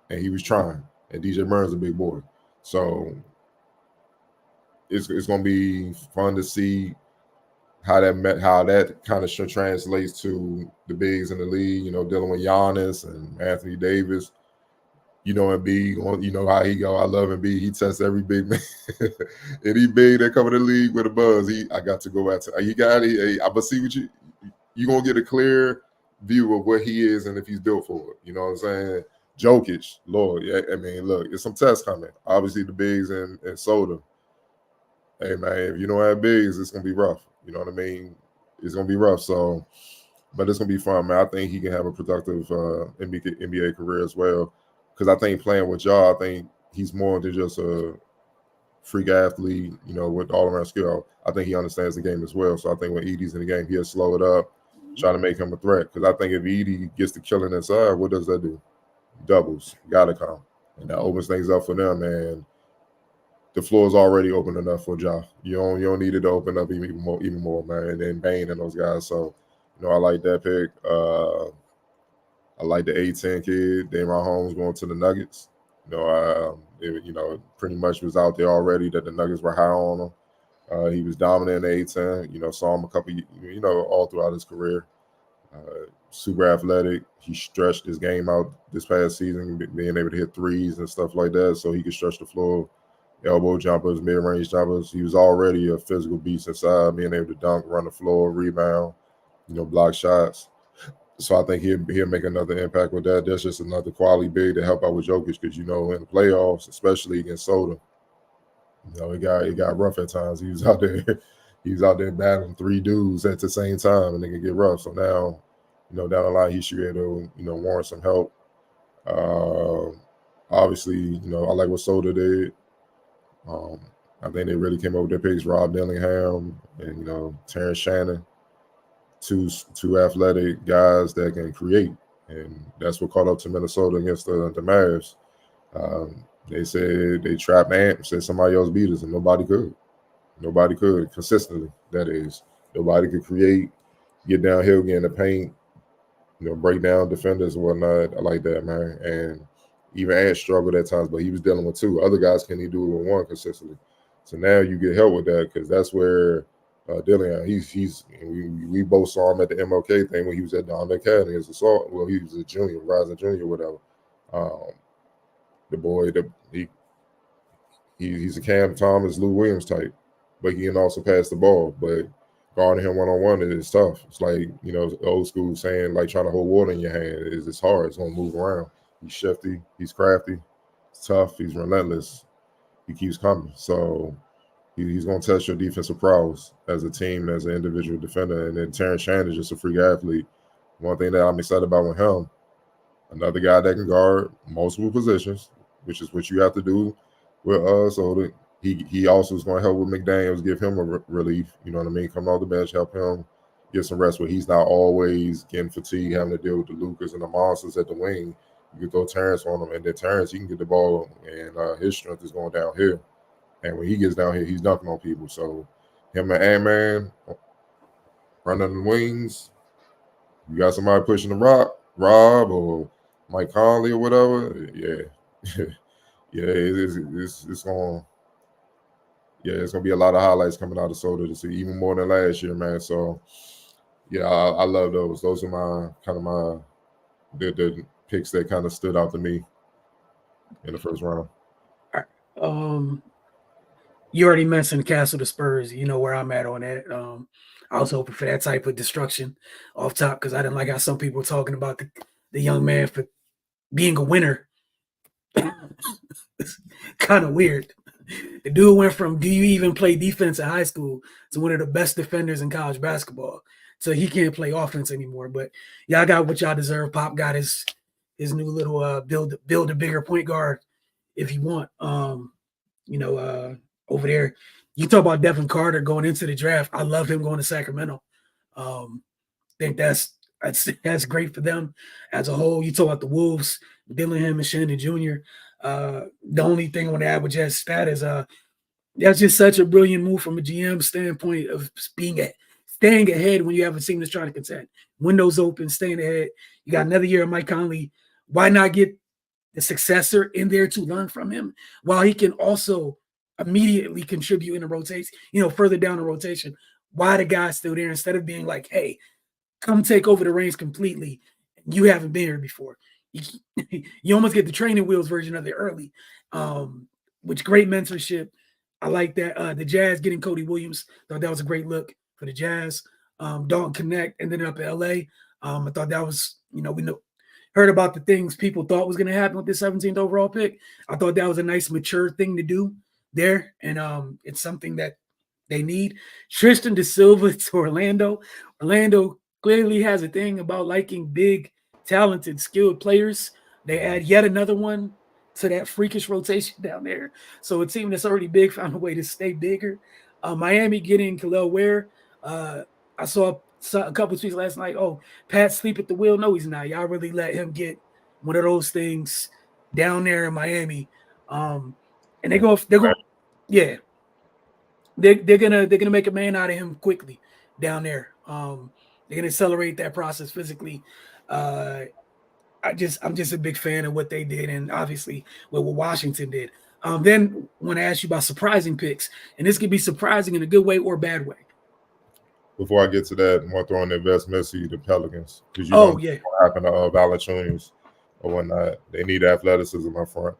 And he was trying. And DJ Burns is a big boy. So it's going to be fun to see how that kind of translates to the bigs in the league, dealing with Giannis and Anthony Davis. Embiid, how he go. I love Embiid. He tests every big man. Any big that come in the league with a buzz, I got to go after. He got it. I but see what you gonna get a clear view of what he is and if he's built for it. You know what I'm saying? Jokic, Lord. Yeah, I mean, look, it's some tests coming. Obviously, the bigs and Soda. Hey man, if you don't have bigs, it's gonna be rough. You know what I mean? It's gonna be rough. So, but it's gonna be fun, man. I think he can have a productive NBA career as well. Because I think playing with y'all, I think he's more than just a freak athlete, with all-around skill. I think he understands the game as well. So I think when Edey's in the game, he'll slow it up, try to make him a threat. Because I think if Edey gets the killing inside, what does that do? Doubles. Got to come. And that opens things up for them, and the floor is already open enough for Ja. You don't need it to open up even more, man. And then Bane and those guys. So, I like that pick. I like the A-10 kid, Dameron Holmes, going to the Nuggets. Pretty much was out there already that the Nuggets were high on him. He was dominant in the A-10. Saw him a couple, all throughout his career. Super athletic. He stretched his game out this past season, being able to hit threes and stuff like that, so he could stretch the floor. Elbow jumpers, mid-range jumpers. He was already a physical beast inside, being able to dunk, run the floor, rebound, block shots. So I think he'll make another impact with that. That's just another quality big to help out with Jokic because in the playoffs, especially against Soda, it got rough at times. He was out there battling 3 dudes at the same time, and they can get rough. So now, down the line, he should be able to warrant some help. Obviously, I like what Soda did. I think they really came up with their picks, Rob Dillingham and Terrence Shannon. Two athletic guys that can create, and that's what caught up to Minnesota against the Mavs. They said they trapped Ant, said somebody else beat us, and nobody could. Nobody could consistently. That is, nobody could create, get downhill, get in the paint, break down defenders and whatnot. I like that, man. And even Ant struggled at times, but he was dealing with 2. Other guys can't even do it with 1 consistently. So now you get help with that because that's where Dillian, we both saw him at the MLK thing when he was at Don Academy as a well, he was a junior, rising junior, whatever. The boy, he's a Cam Thomas, Lou Williams type, but he can also pass the ball. But guarding him one-on-one is tough. It's like, old school saying, like trying to hold water in your hand. It's hard. It's going to move around. He's shifty. He's crafty. He's tough. He's relentless. He keeps coming. So he's going to test your defensive prowess as a team, as an individual defender. And then Terrence Shannon is just a freak athlete. One thing that I'm excited about with him, another guy that can guard multiple positions, which is what you have to do with so he also is going to help with McDaniels, give him a relief, you know what I mean, coming off the bench, help him get some rest where he's not always getting fatigued, having to deal with the Lucas and the monsters at the wing. You can throw Terrence on him, and then Terrence, he can get the ball, and his strength is going downhill. And when he gets down here, he's dunking on people. So him and Ant-Man running the wings. You got somebody pushing the rock, Rob or Mike Conley or whatever. Yeah. Yeah, it's going to be a lot of highlights coming out of Soda to see, even more than last year, man. So, yeah, I love those. Those are the picks that kind of stood out to me in the first round. You already mentioned Castle to Spurs. You know where I'm at on that. I was hoping for that type of destruction off top because I didn't like how some people were talking about the young man for being a winner. It's kind of weird. The dude went from do you even play defense in high school to one of the best defenders in college basketball. So he can't play offense anymore. But y'all got what y'all deserve. Pop got his new little build a bigger point guard if you want. Over there. You talk about Devin Carter going into the draft. I love him going to Sacramento. Think that's great for them as a whole. You talk about the Wolves, Dillingham and Shannon Jr. The only thing I want to add with Jazz Spat is that's just such a brilliant move from a GM standpoint of staying ahead when you have a team that's trying to contend. Windows open, staying ahead. You got another year of Mike Conley. Why not get the successor in there to learn from him while he can also immediately contribute in the rotation, further down the rotation? Why the guy's still there instead of being like, hey, come take over the reins completely. You haven't been here before. You almost get the training wheels version of it early, which great mentorship. I like that. The Jazz getting Cody Williams, thought that was a great look for the Jazz. Dalton Connect ended up in LA. I thought that was, heard about the things people thought was going to happen with the 17th overall pick. I thought that was a nice, mature thing to do there. And it's something that they need. Tristan da Silva to Orlando. Orlando clearly has a thing about liking big, talented, skilled players. They add yet another one to that freakish rotation down there. So a team that's already big found a way to stay bigger. Miami getting Khalil Ware. I saw a couple of tweets last night. Oh, Pat's sleep at the wheel. No, he's not. Y'all really let him get one of those things down there in Miami. And they're gonna make a man out of him quickly down there. They're gonna accelerate that process physically. I'm just a big fan of what they did, and obviously what Washington did. Then want to ask you about surprising picks, and this could be surprising in a good way or a bad way. Before I get to that, I want to throw in the Wes Messi, the Pelicans, because what happened to Valanciunas or whatnot. They need athleticism up front.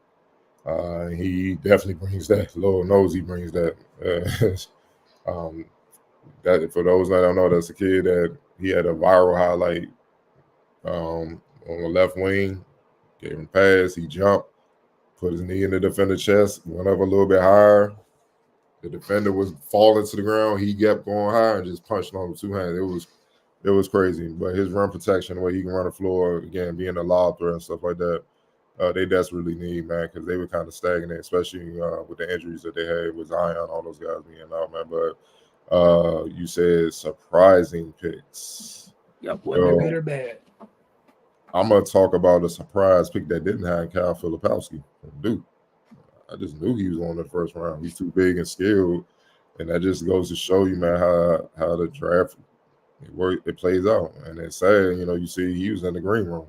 He definitely brings that. Lord knows he brings that. That for those that don't know, that's a kid that he had a viral highlight on the left wing, gave him a pass. He jumped, put his knee in the defender's chest, went up a little bit higher. The defender was falling to the ground. He kept going higher and just punched on with two hands. It was crazy. But his run protection, the way he can run the floor, again, being a lob threat and stuff like that, they desperately need, man, because they were kind of stagnant, especially with the injuries that they had with Zion, all those guys being out, man. But you said surprising picks. Yep, whether good or bad. I'm going to talk about a surprise pick that didn't have Kyle Filipowski from Duke. I just knew he was on the first round. He's too big and skilled, and that just goes to show you, man, how the draft it plays out. And it's sad, you see he was in the green room,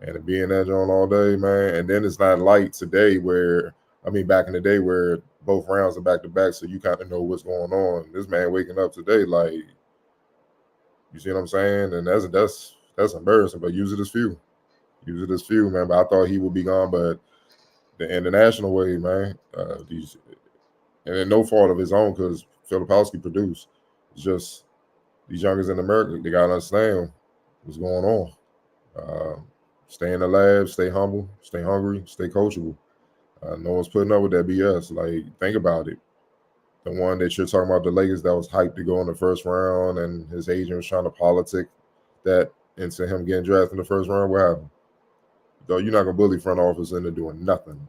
and to be in that joint all day, man. And then it's not like today back in the day where both rounds are back to back, so you kind of know what's going on. This man waking up today, like, you see what I'm saying? And that's embarrassing, but use it as fuel. Use it as fuel, man. But I thought he would be gone, but the international way, man, and no fault of his own because Filipowski produced. It's just these youngers in America, they got to understand what's going on. Stay in the lab, stay humble, stay hungry, stay coachable. No one's putting up with that BS. Like, think about it. The one that you're talking about, the Lakers that was hyped to go in the first round, and his agent was trying to politic that into him getting drafted in the first round. What happened? Though you're not gonna bully front office into doing nothing.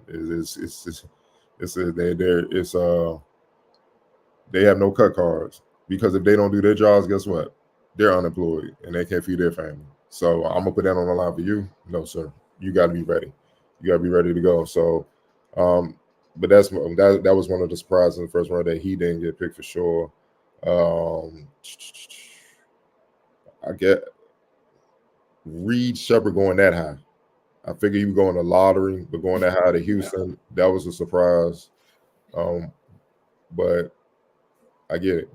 They have no cut cards because if they don't do their jobs, guess what? They're unemployed and they can't feed their family. So I'm gonna put that on the line for you. No, sir. You got to be ready. You got to be ready to go. So, but that was one of the surprises in the first round that he didn't get picked for sure. I get Reed Shepherd going that high. I figured he would go in the lottery, but going that high to Houston, that was a surprise. But I get it,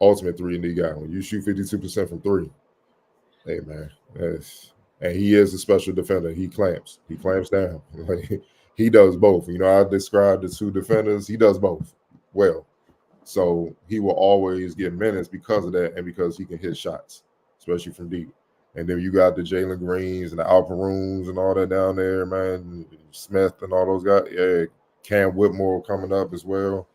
ultimate 3-and-D guy. When you shoot 52% from three, hey, man, and he is a special defender. He clamps down. He does both. I described the two defenders. He does both well. So he will always get minutes because of that and because he can hit shots, especially from deep. And then you got the Jalen Greens and the Alperoons and all that down there, man. Smith and all those guys. Yeah, Cam Whitmore coming up as well.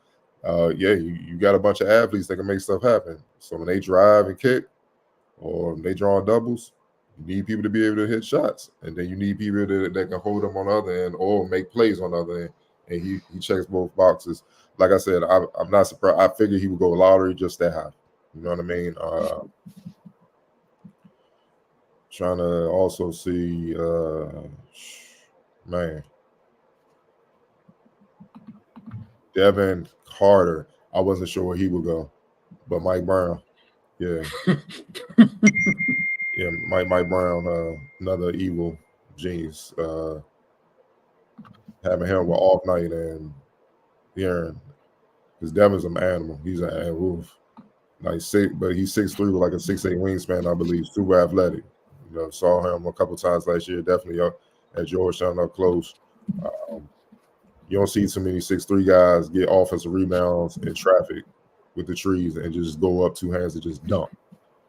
You got a bunch of athletes that can make stuff happen. So when they drive and kick or they draw doubles, you need people to be able to hit shots. And then you need people that can hold them on the other end or make plays on the other end. And he checks both boxes. Like I said, I'm not surprised. I figured he would go lottery just that high. You know what I mean? Trying to also see, Devin Carter. I wasn't sure where he would go, but Mike Brown, yeah, yeah, Mike Brown, another evil genius. Having him with off night and Aaron, because Devin's an animal. He's an animal. Like but he's 6'3" with like a 6'8" wingspan, I believe. Super athletic. Saw him a couple times last year, definitely at Georgetown up close. You don't see too many 6'3" guys get offensive rebounds in traffic with the trees and just go up two hands and just dunk.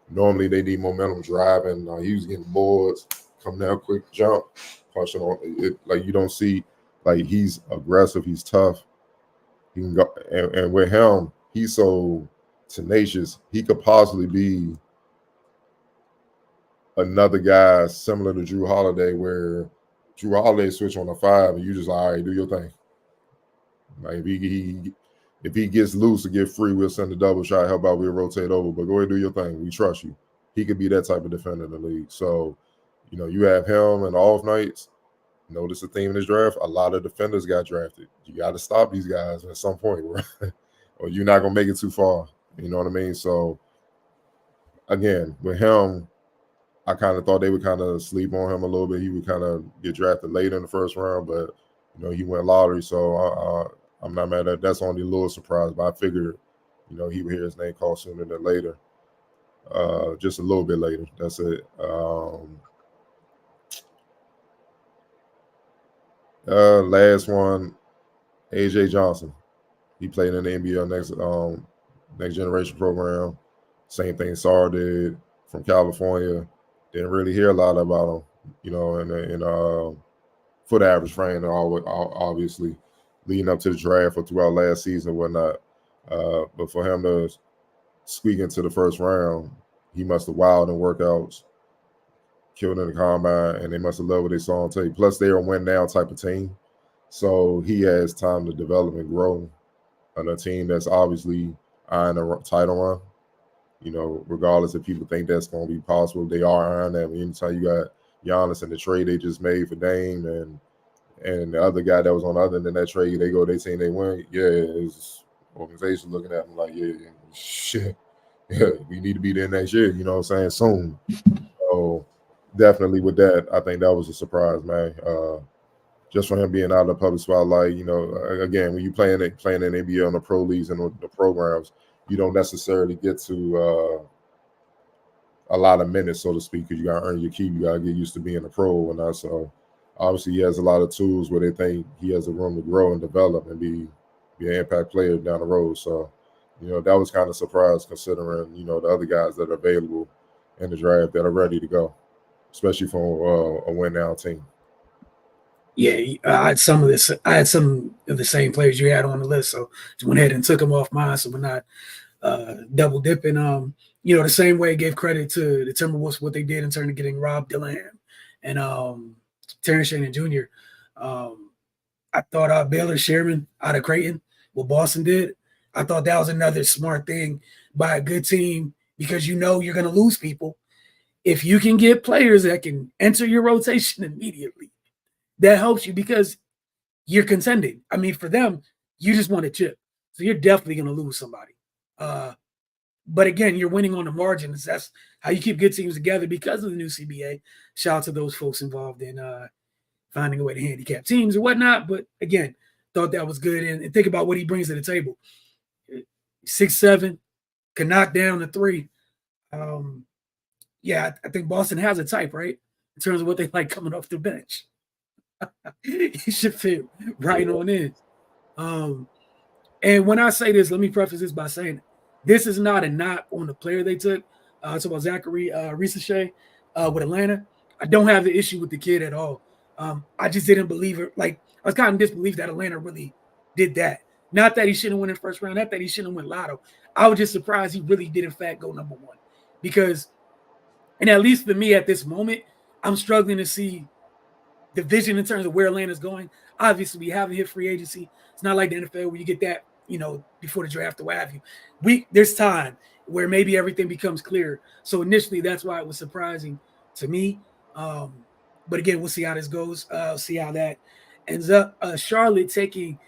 Normally they need momentum driving. He was getting boards, come down quick jump, punching on it. Like you don't see, like he's aggressive, he's tough. He can go, and with him, he's so tenacious. He could possibly be another guy similar to Drew Holiday, where Drew Holiday switch on a 5 and you just like, all right, do your thing. Like if he gets loose to get free, we'll send a double shot, help out, we'll rotate over. But go ahead, do your thing. We trust you. He could be that type of defender in the league. So, you have him and off nights. Notice the theme in this draft, a lot of defenders got drafted. You got to stop these guys at some point, right? Or you're not going to make it too far. You know what I mean? So, again, with him, I kind of thought they would kind of sleep on him a little bit. He would kind of get drafted later in the first round, but, he went lottery. So, I'm not mad at that. That's only a little surprise, but I figured, he would hear his name called sooner than later. Just a little bit later. That's it. Last one, AJ Johnson. He played in the NBA next generation program. Same thing Sarr did from California. didn't really hear a lot about him, you know, for the average fan, obviously leading up to the draft or throughout last season and whatnot. But for him to squeak into the first round, he must have wowed in workouts, killed in the combine, and they must have loved what they saw on tape. Plus, they're a win-now type of team. So he has time to develop and grow on a team that's obviously eyeing a title run. You know, regardless if people think that's going to be possible, they are eyeing that. Anytime you got Giannis in the trade they just made for Dame and the other guy that was on the other end of that trade, they team they win. Yeah, it's organization looking at them like, yeah, shit. Yeah, we need to be there next year, you know what I'm saying, soon. So definitely with that, I think that was a surprise, man. Just for him being out of the public spotlight, you know, again, when you playing in NBA on the pro leagues and the programs, you don't necessarily get to a lot of minutes, so to speak, because you got to earn your keep. You got to get used to being a pro and that. So obviously he has a lot of tools where they think he has a room to grow and develop and be an impact player down the road. So, you know, that was kind of a surprise considering, you know, the other guys that are available in the draft that are ready to go, especially for a win-now team. Yeah, I had some of the same players you had on the list, so just went ahead and took them off mine, so we're not double dipping. You know, the same way I gave credit to the Timberwolves for what they did in terms of getting Rob Dillingham and Terrence Shannon Jr. I thought Baylor Sherman out of Creighton, what Boston did, I thought that was another smart thing by a good team because you know you're going to lose people. If you can get players that can enter your rotation immediately, that helps you because you're contending. I mean, for them, you just want a chip. So you're definitely going to lose somebody. But again, you're winning on the margins. That's how you keep good teams together because of the new CBA. Shout out to those folks involved in finding a way to handicap teams or whatnot. But again, thought that was good. And think about what he brings to the table. 6'7", can knock down the three. Yeah, I think Boston has a type, right? In terms of what they like coming off the bench. He should fit right on in. And when I say this, let me preface this by saying this is not a knock on the player they took. It's about Zachary Risachet with Atlanta. I don't have the issue with the kid at all. I just didn't believe it. Like, I was kind of disbelieved that Atlanta really did that. Not that he shouldn't win in the first round, not that he shouldn't win Lotto. I was just surprised he really did, in fact, go number one. Because, and at least for me at this moment, I'm struggling to see the vision in terms of where Atlanta's going. Obviously, we haven't hit free agency. It's not like the NFL where you get that, you know, before the draft or what have you. There's time where maybe everything becomes clear. So initially, that's why it was surprising to me. But again, we'll see how this goes. See how that ends up. Charlotte taking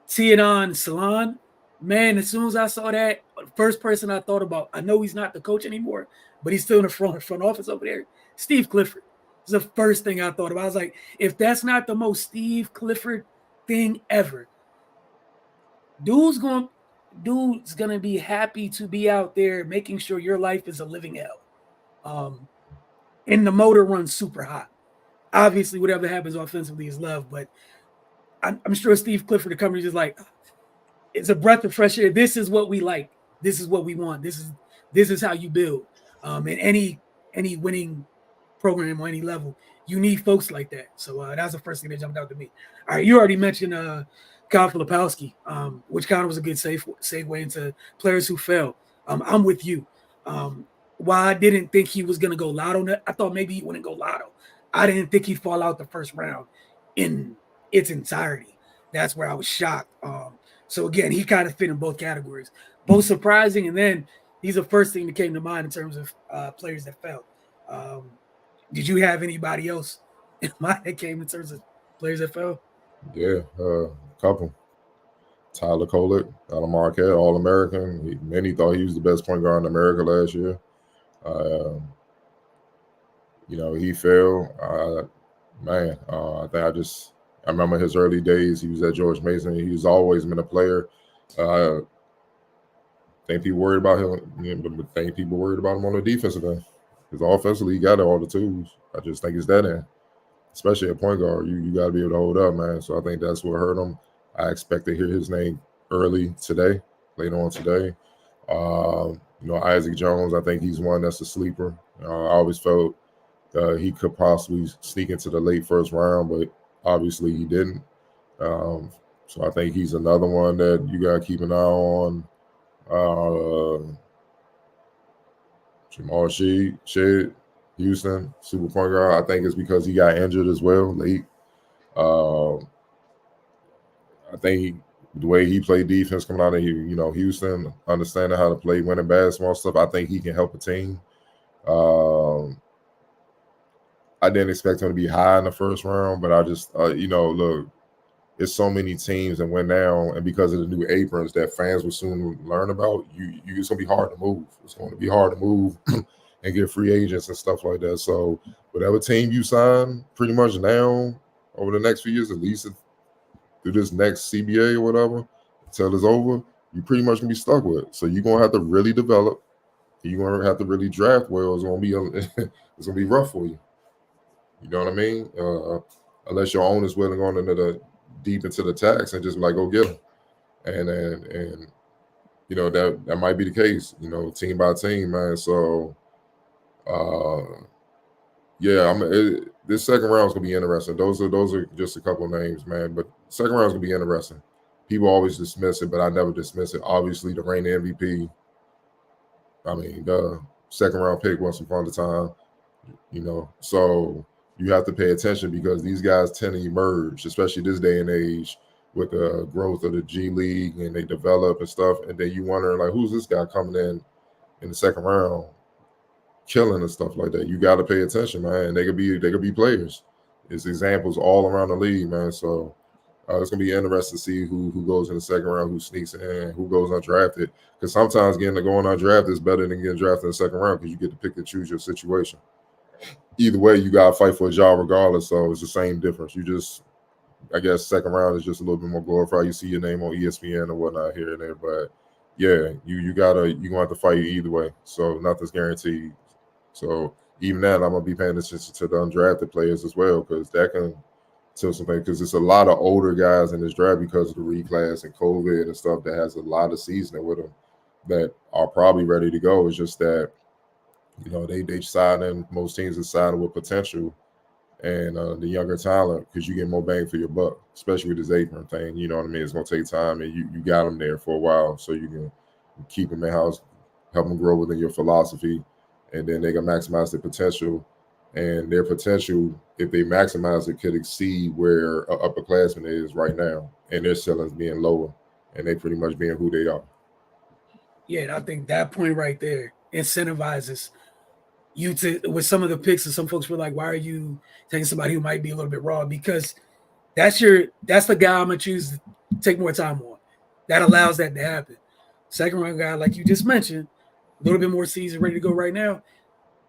Tiadon Salon. Man, as soon as I saw that, first person I thought about, I know he's not the coach anymore, but he's still in the front office over there. Steve Clifford. It's the first thing I thought about. I was like, if that's not the most Steve Clifford thing ever, dude's gonna be happy to be out there making sure your life is a living hell. And the motor runs super hot. Obviously, whatever happens offensively is love, but I'm sure Steve Clifford, the company, is like, it's a breath of fresh air. This is what we like. This is what we want. This is how you build. And any winning program on any level, you need folks like that. So that's the first thing that jumped out to me. All right, you already mentioned Kyle Filipowski, which kind of was a good segue into players who fell. I'm with you. While I didn't think he was going to go Lotto, I thought maybe he wouldn't go Lotto. I didn't think he'd fall out the first round in its entirety. That's where I was shocked. So again, he kind of fit in both categories, both surprising, and then he's the first thing that came to mind in terms of players that fell. Did you have anybody else in mind that came in terms of players that fell? Yeah, a couple. Tyler Kolek out of Marquette, All-American. Many thought he was the best point guard in America last year. You know, he fell. I remember his early days. He was at George Mason. He's always been a player. Think people worried about him, but think people worried about him on the defensive end. Because offensively, he got all the tools. I just think it's that end. Especially at point guard, you got to be able to hold up, man. So I think that's what hurt him. I expect to hear his name early today, later on today. You know, Isaac Jones, I think he's one that's a sleeper. I always felt he could possibly sneak into the late first round, but obviously he didn't. So I think he's another one that you got to keep an eye on. Jamal Shead, Houston, super point guard. I think it's because he got injured as well late. I think the way he played defense coming out of Houston, understanding how to play winning basketball stuff, I think he can help a team. I didn't expect him to be high in the first round, but I just, look, it's so many teams that went down, and because of the new aprons that fans will soon learn about, it's going to be hard to move. It's going to be hard to move and get free agents and stuff like that. So whatever team you sign pretty much now over the next few years, at least through this next CBA or whatever, until it's over, you pretty much going to be stuck with it. So you're going to have to really develop. You're going to have to really draft well. It's going to be rough for you. You know what I mean? Unless your owner's willing on deep into the tax and just like go get them, and that might be the case, team by team, man. So this second round is gonna be interesting. Those are just a couple of names, man, but second round is gonna be interesting. People always dismiss it, but I never dismiss it. Obviously the reigning MVP, I mean, the second round pick once upon a time, so you have to pay attention because these guys tend to emerge, especially this day and age with the growth of the G League, and they develop and stuff. And then you wonder, like, who's this guy coming in the second round, killing and stuff like that? You got to pay attention, man. They could be players. There's examples all around the league, man. So it's gonna be interesting to see who goes in the second round, who sneaks in, who goes undrafted. Because sometimes going undrafted is better than getting drafted in the second round because you get to pick and choose your situation. Either way, you gotta fight for a job regardless. So it's the same difference. I guess second round is just a little bit more glorified. You see your name on ESPN or whatnot here and there, but yeah, you're gonna have to fight either way. So nothing's guaranteed. So even that, I'm gonna be paying attention to the undrafted players as well because that can tell something. Because it's a lot of older guys in this draft because of the reclass and COVID and stuff that has a lot of seasoning with them that are probably ready to go. It's just that. They signing, most teams are signing with potential and the younger talent because you get more bang for your buck, especially with this apron thing. You know what I mean? It's going to take time, and you got them there for a while so you can keep them in-house, help them grow within your philosophy, and then they can maximize their potential. And their potential, if they maximize it, could exceed where an upperclassman is right now, and their ceilings being lower, and they pretty much being who they are. Yeah, and I think that point right there incentivizes you with some of the picks, and some folks were like, why are you taking somebody who might be a little bit raw? Because that's the guy I'm gonna choose to take more time on. That allows that to happen. Second round guy, like you just mentioned, a little bit more season ready to go right now.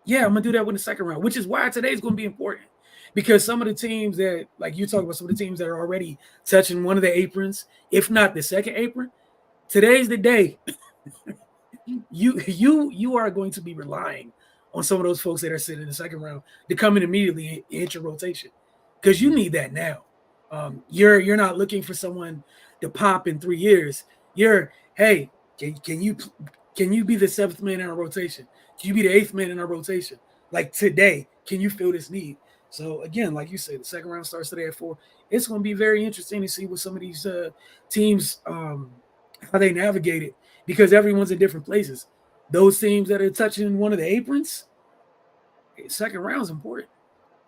Yeah, I'm gonna do that with the second round, which is why today's gonna be important. Because some of the teams that, like you talk about, some of the teams that are already touching one of the aprons, if not the second apron, today's the day. You are going to be relying on some of those folks that are sitting in the second round to come in immediately and hit your rotation because you need that now. You're not looking for someone to pop in 3 years. Hey, can you be the seventh man in our rotation? Can you be the eighth man in our rotation? Like today, can you fill this need? So again, like you said, the second round starts today at 4. It's going to be very interesting to see what some of these teams how they navigate it because everyone's in different places. Those teams that are touching one of the aprons, second round is important,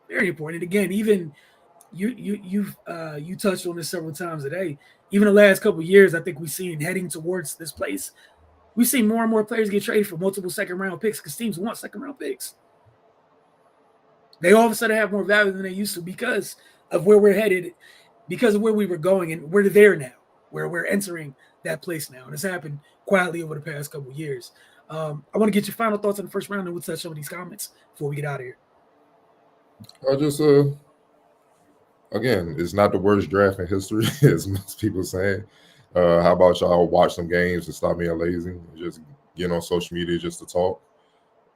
very important. And again, even you touched on this several times today. Even the last couple of years, I think we've seen heading towards this place. We've seen more and more players get traded for multiple second round picks because teams want second round picks. They all of a sudden have more value than they used to because of where we're headed, because of where we were going, and we're there now, where we're entering that place now. And it's happened quietly over the past couple of years. I want to get your final thoughts on the first round, and we'll touch some of these comments before we get out of here. I just, again, it's not the worst draft in history, as most people saying. How about y'all watch some games and stop being lazy and just get on social media just to talk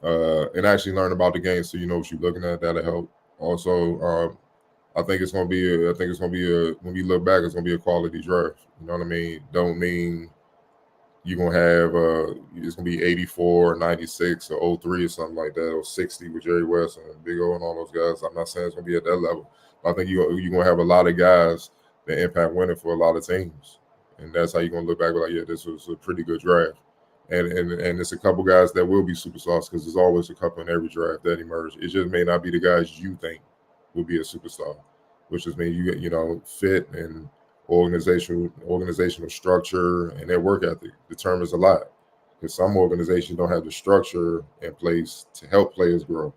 and actually learn about the game so you know what you're looking at. That'll help. Also, I think it's gonna be when we look back, it's gonna be a quality draft. You know what I mean? Don't mean you're gonna have it's gonna be 84, 96, or 03 or something like that, or 60 with Jerry West and Big O and all those guys. I'm not saying it's gonna be at that level, but I think you're gonna have a lot of guys that impact winning for a lot of teams, and that's how you're gonna look back like, yeah, this was a pretty good draft. And it's a couple guys that will be superstars because there's always a couple in every draft that emerge. It just may not be the guys you think will be a superstar, which just means you know fit and organizational structure and their work ethic determines a lot. Because some organizations don't have the structure in place to help players grow.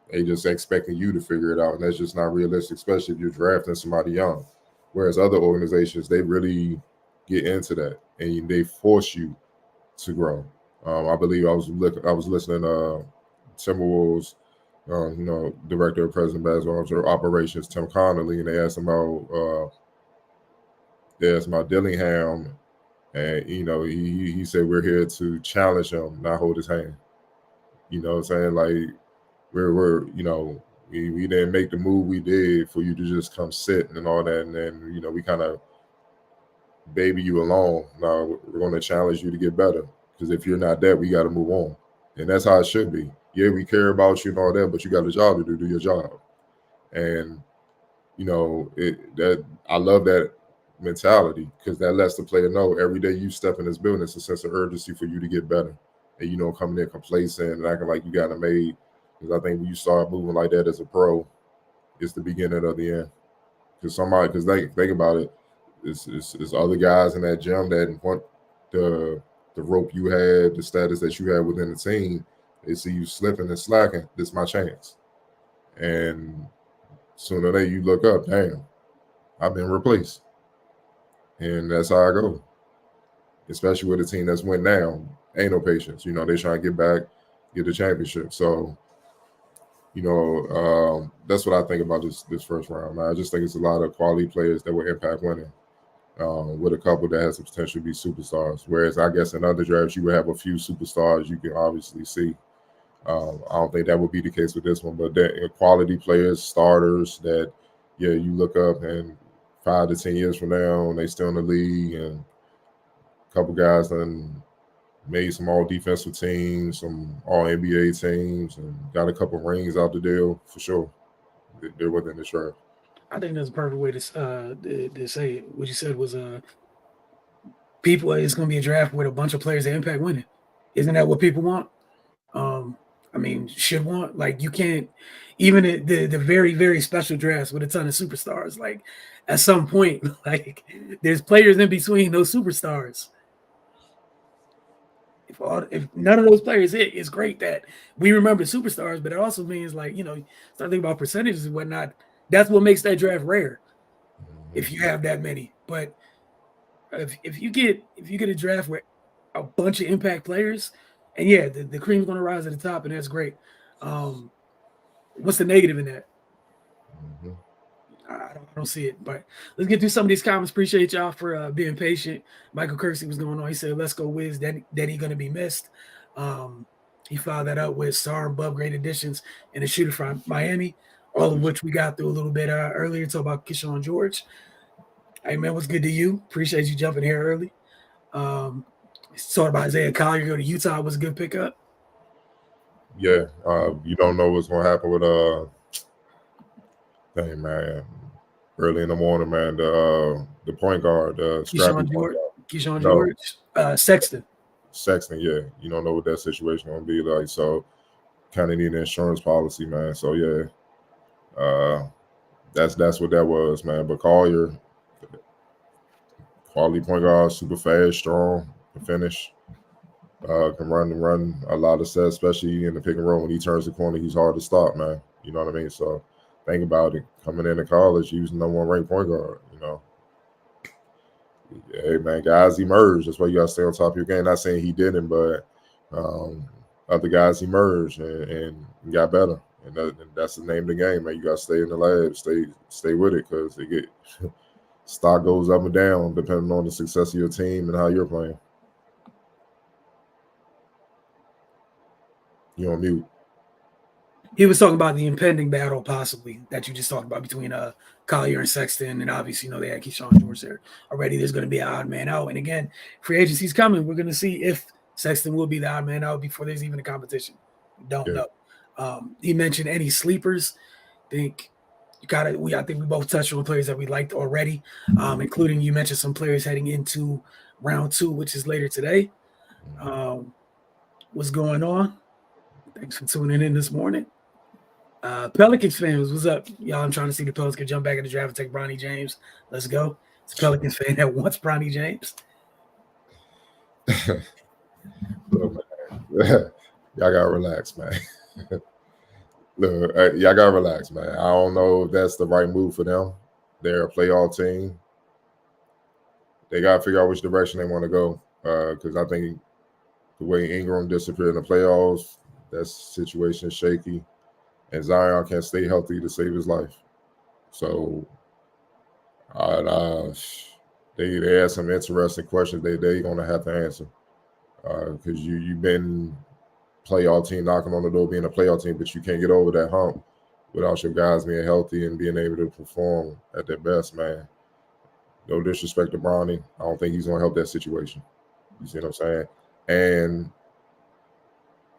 They just expecting you to figure it out, and that's just not realistic, especially if you're drafting somebody young. Whereas other organizations, they really get into that and they force you to grow. I believe I was listening to Timberwolves, director of President Basketball Operations, Tim Connolly, and they asked him about Dillingham, and he said we're here to challenge him, not hold his hand. You know what I'm saying? Like we're we didn't make the move we did for you to just come sit and all that, and then we kind of baby you along. Now we're going to challenge you to get better, because if you're not that, we got to move on, and that's how it should be. Yeah, we care about you and all that, but you got a job to do. Do your job, and I love that mentality, because that lets the player know every day you step in this building, it's a sense of urgency for you to get better, and coming in complacent and acting like you got it made. Because I think when you start moving like that as a pro, it's the beginning of the end. Because think about it. It's other guys in that gym that want the rope you had, the status that you had within the team. They see you slipping and slacking. This is my chance. And sooner or later you look up, damn, I've been replaced. And that's how I go. Especially with a team that's went down. Ain't no patience. They trying to get back, get the championship. So, that's what I think about this first round. I just think it's a lot of quality players that will impact winning. With a couple that has the potential to be superstars. Whereas I guess in other drafts, you would have a few superstars you can obviously see. I don't think that would be the case with this one, but quality players, starters that, you look up and 5 to 10 years from now, and they still in the league, and a couple guys done made some all defensive teams, some all NBA teams, and got a couple rings out the deal for sure. They're within the draft. I think that's a perfect way to say it. What you said was people. It's going to be a draft with a bunch of players that impact winning. Isn't that what people want? Should want. Like, you can't, even the very, very special drafts with a ton of superstars. Like, at some point, like, there's players in between those superstars. If none of those players hit, it's great that we remember superstars, but it also means, like, start thinking about percentages and whatnot. That's what makes that draft rare, if you have that many. But if you get a draft with a bunch of impact players, and yeah, the cream's going to rise at the top, and that's great. What's the negative in that? Mm-hmm. I don't see it. But let's get through some of these comments. Appreciate y'all for being patient. Michael Kersey was going on. He said, "Let's go Wiz. That he going to be missed." He followed that up with Sarr and Bub, great additions, and a shooter from Miami. All of which we got through a little bit earlier. Talk about Keyshawn George. Hey, man, what's good to you? Appreciate you jumping here early. Talk about Isaiah Collier go to Utah was a good pickup. Yeah, you don't know what's going to happen with man. Early in the morning, man. The point guard, Keyshawn George, Sexton. Sexton, yeah. You don't know what that situation going to be like, so kind of need an insurance policy, man. So yeah. That's what that was, man. But Collier, quality point guard, super fast, strong, can finish, can run a lot of sets, especially in the pick and roll. When he turns the corner, he's hard to stop, man. You know what I mean? So think about it. Coming into college, he was the number 1 ranked point guard. Hey, man, guys emerge. That's why you got to stay on top of your game. Not saying he didn't, but other guys emerged and got better. And that's the name of the game, man. You got to stay in the lab, stay with it, because stock goes up and down depending on the success of your team and how you're playing. You're on mute. He was talking about the impending battle, possibly, that you just talked about between Collier and Sexton, and obviously, they had Keyshawn George there already. There's going to be an odd man out, and again, free agency's coming. We're going to see if Sexton will be the odd man out before there's even a competition. Don't know. He mentioned any sleepers. I think we both touched on players that we liked already, including you mentioned some players heading into round 2, which is later today. What's going on? Thanks for tuning in this morning. Pelicans fans, what's up? Y'all, I'm trying to see the Pelicans jump back in the draft and take Bronny James. Let's go. It's a Pelicans fan that wants Bronny James. Look, man. Y'all gotta relax, man. Look, y'all gotta relax, man. I don't know if that's the right move for them. They're a playoff team. They gotta figure out which direction they want to go. Because I think the way Ingram disappeared in the playoffs, that situation is shaky. And Zion can't stay healthy to save his life. So they asked some interesting questions they're going to have to answer. Because you've been playoff team, knocking on the door, being a playoff team, but you can't get over that hump without your guys being healthy and being able to perform at their best, man. No disrespect to Bronny. I don't think he's going to help that situation. You see what I'm saying? And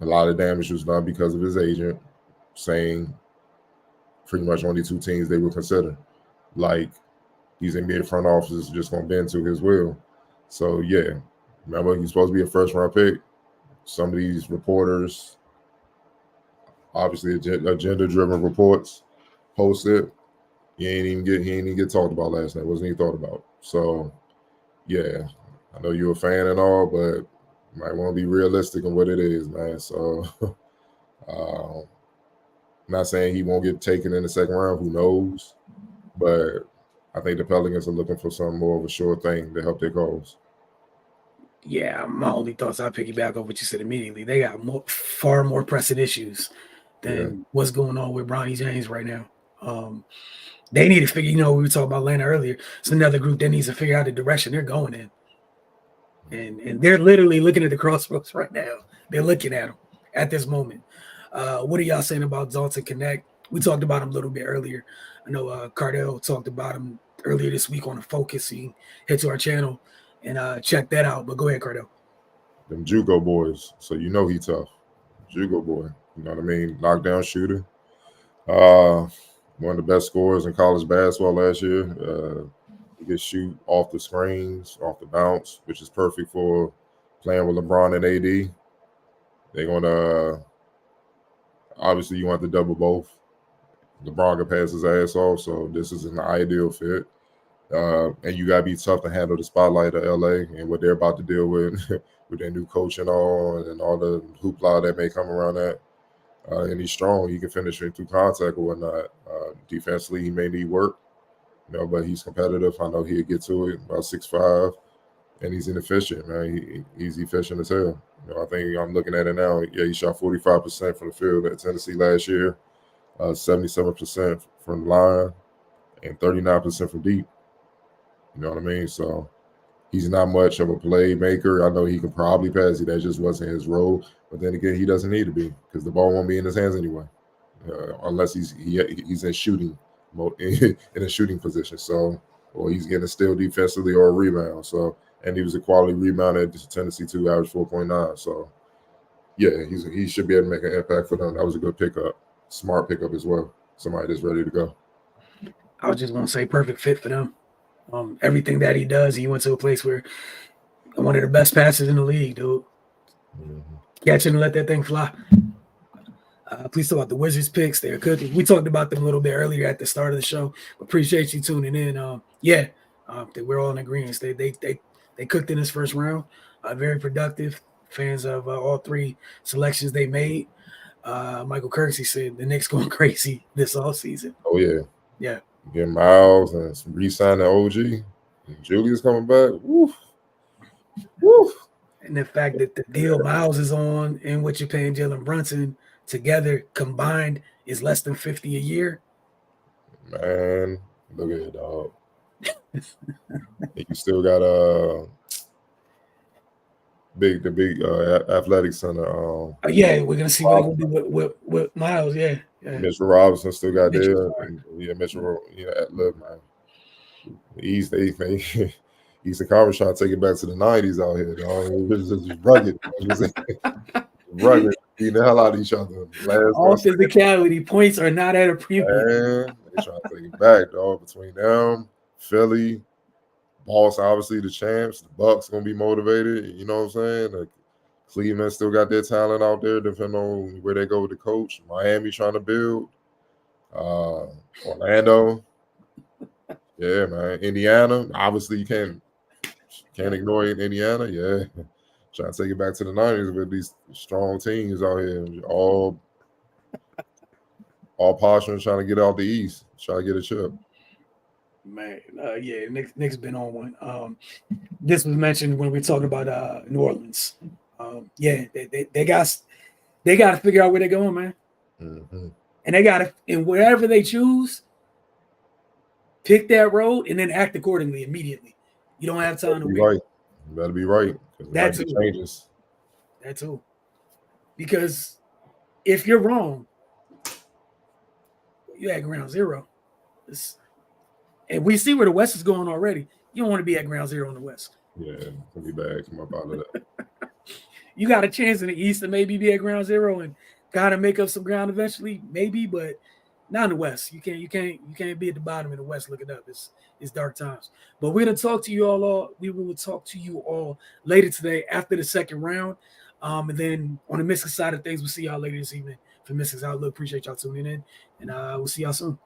a lot of damage was done because of his agent saying pretty much only 2 teams they would consider. Like, these NBA front offices are just going to bend to his will. So, yeah. Remember, he's supposed to be a first-round pick. Some of these reporters, obviously agenda-driven reports, posted. He ain't even get talked about last night. Wasn't even thought about. So, yeah. I know you're a fan and all, but you might want to be realistic in what it is, man. So, I'm not saying he won't get taken in the second round. Who knows? But I think the Pelicans are looking for some more of a sure thing to help their cause. Yeah, my only thoughts, I'll piggyback on what you said immediately. They got far more pressing issues than what's going on with Bronny James right now. They need to figure, we were talking about Atlanta earlier. It's another group that needs to figure out the direction they're going in. And they're literally looking at the crossroads right now. They're looking at them at this moment. What are y'all saying about Dalton Connect? We talked about him a little bit earlier. I know Cardell talked about him earlier this week on the Focus. So you can head to our channel and check that out. But go ahead, Cardell. Them Juco boys. So he tough. Juco boy. You know what I mean? Knockdown shooter. One of the best scorers in college basketball last year. He could shoot off the screens, off the bounce, which is perfect for playing with LeBron and AD. They're going to obviously you want to double both. LeBron can pass his ass off, so this is an ideal fit. And you got to be tough to handle the spotlight of LA and what they're about to deal with with their new coach and all the hoopla that may come around that. And he's strong. He can finish it through contact or whatnot. Defensively, he may need work, but he's competitive. I know he'll get to it, about 6'5", and he's inefficient, man. He's efficient as hell. I think I'm looking at it now. Yeah, he shot 45% from the field at Tennessee last year, 77% from the line, and 39% from deep. You know what I mean? So he's not much of a playmaker. I know he can probably pass it. That just wasn't his role. But then again, he doesn't need to be because the ball won't be in his hands anyway, unless he's in shooting mode, in a shooting position. So, or he's getting a steal defensively or a rebound. So, and he was a quality rebounder at Tennessee too, average 4.9. So, yeah, he should be able to make an impact for them. That was a good pickup, smart pickup as well. Somebody that's ready to go. I was just going to say perfect fit for them. Everything that he does, he went to a place where one of the best passers in the league, dude. Mm-hmm. Catch it and let that thing fly. Please talk about the Wizards picks. They're cooking. We talked about them a little bit earlier at the start of the show. Appreciate you tuning in. We're all in agreement. They cooked in this first round. Very productive. Fans of all 3 selections they made. Michael Kirksey said the Knicks going crazy this offseason. Oh, yeah. Yeah. Get Miles and re-sign the OG. And Julius coming back. Woof. Woof. And the fact that the deal Miles is on and what you're paying Jalen Brunson together combined is less than $50 a year. Man, look at it, dog. You still got the big athletic center. Yeah, we're gonna see what they're gonna do with Miles. Yeah. Mitchell Robinson still got Mitchell, there. Yeah, Mitchell. Look, man, East Conference trying to take it back to the '90s out here. Dog. It's just rugged. Rugged, beating the hell out of each other. All physicality points are not at a premium. Man, they trying to take it back, dog. Between them, Philly, Boston, obviously the champs. The Bucks gonna be motivated. You know what I'm saying? Like, Cleveland still got their talent out there, depending on where they go with the coach. Miami trying to build. Orlando. Yeah, man. Indiana. Obviously, you can't ignore Indiana. Yeah. Trying to take it back to the 90s with these strong teams out here. All posturing, trying to get out the East, trying to get a chip. Man, yeah, Nick's been on one. This was mentioned when we were talking about New Orleans. Yeah, they got to figure out where they're going, man. Mm-hmm. And they got to, and wherever they choose, pick that road and then act accordingly immediately. You don't have time to be wait. Right. You better be right. That's changes. That's all. Because if you're wrong, you at ground zero. And we see where the West is going already. You don't want to be at ground zero in the West. Yeah, it'll be bad. Come up out of that. You got a chance in the East to maybe be at ground zero and kind of make up some ground eventually, maybe, but not in the West. You can't be at the bottom in the West looking up. It's dark times. But we're gonna talk to you all. We will talk to you all later today after the second round. And then on the Mystics side of things, we'll see y'all later this evening for Mystics Outlook. Appreciate y'all tuning in, and we'll see y'all soon.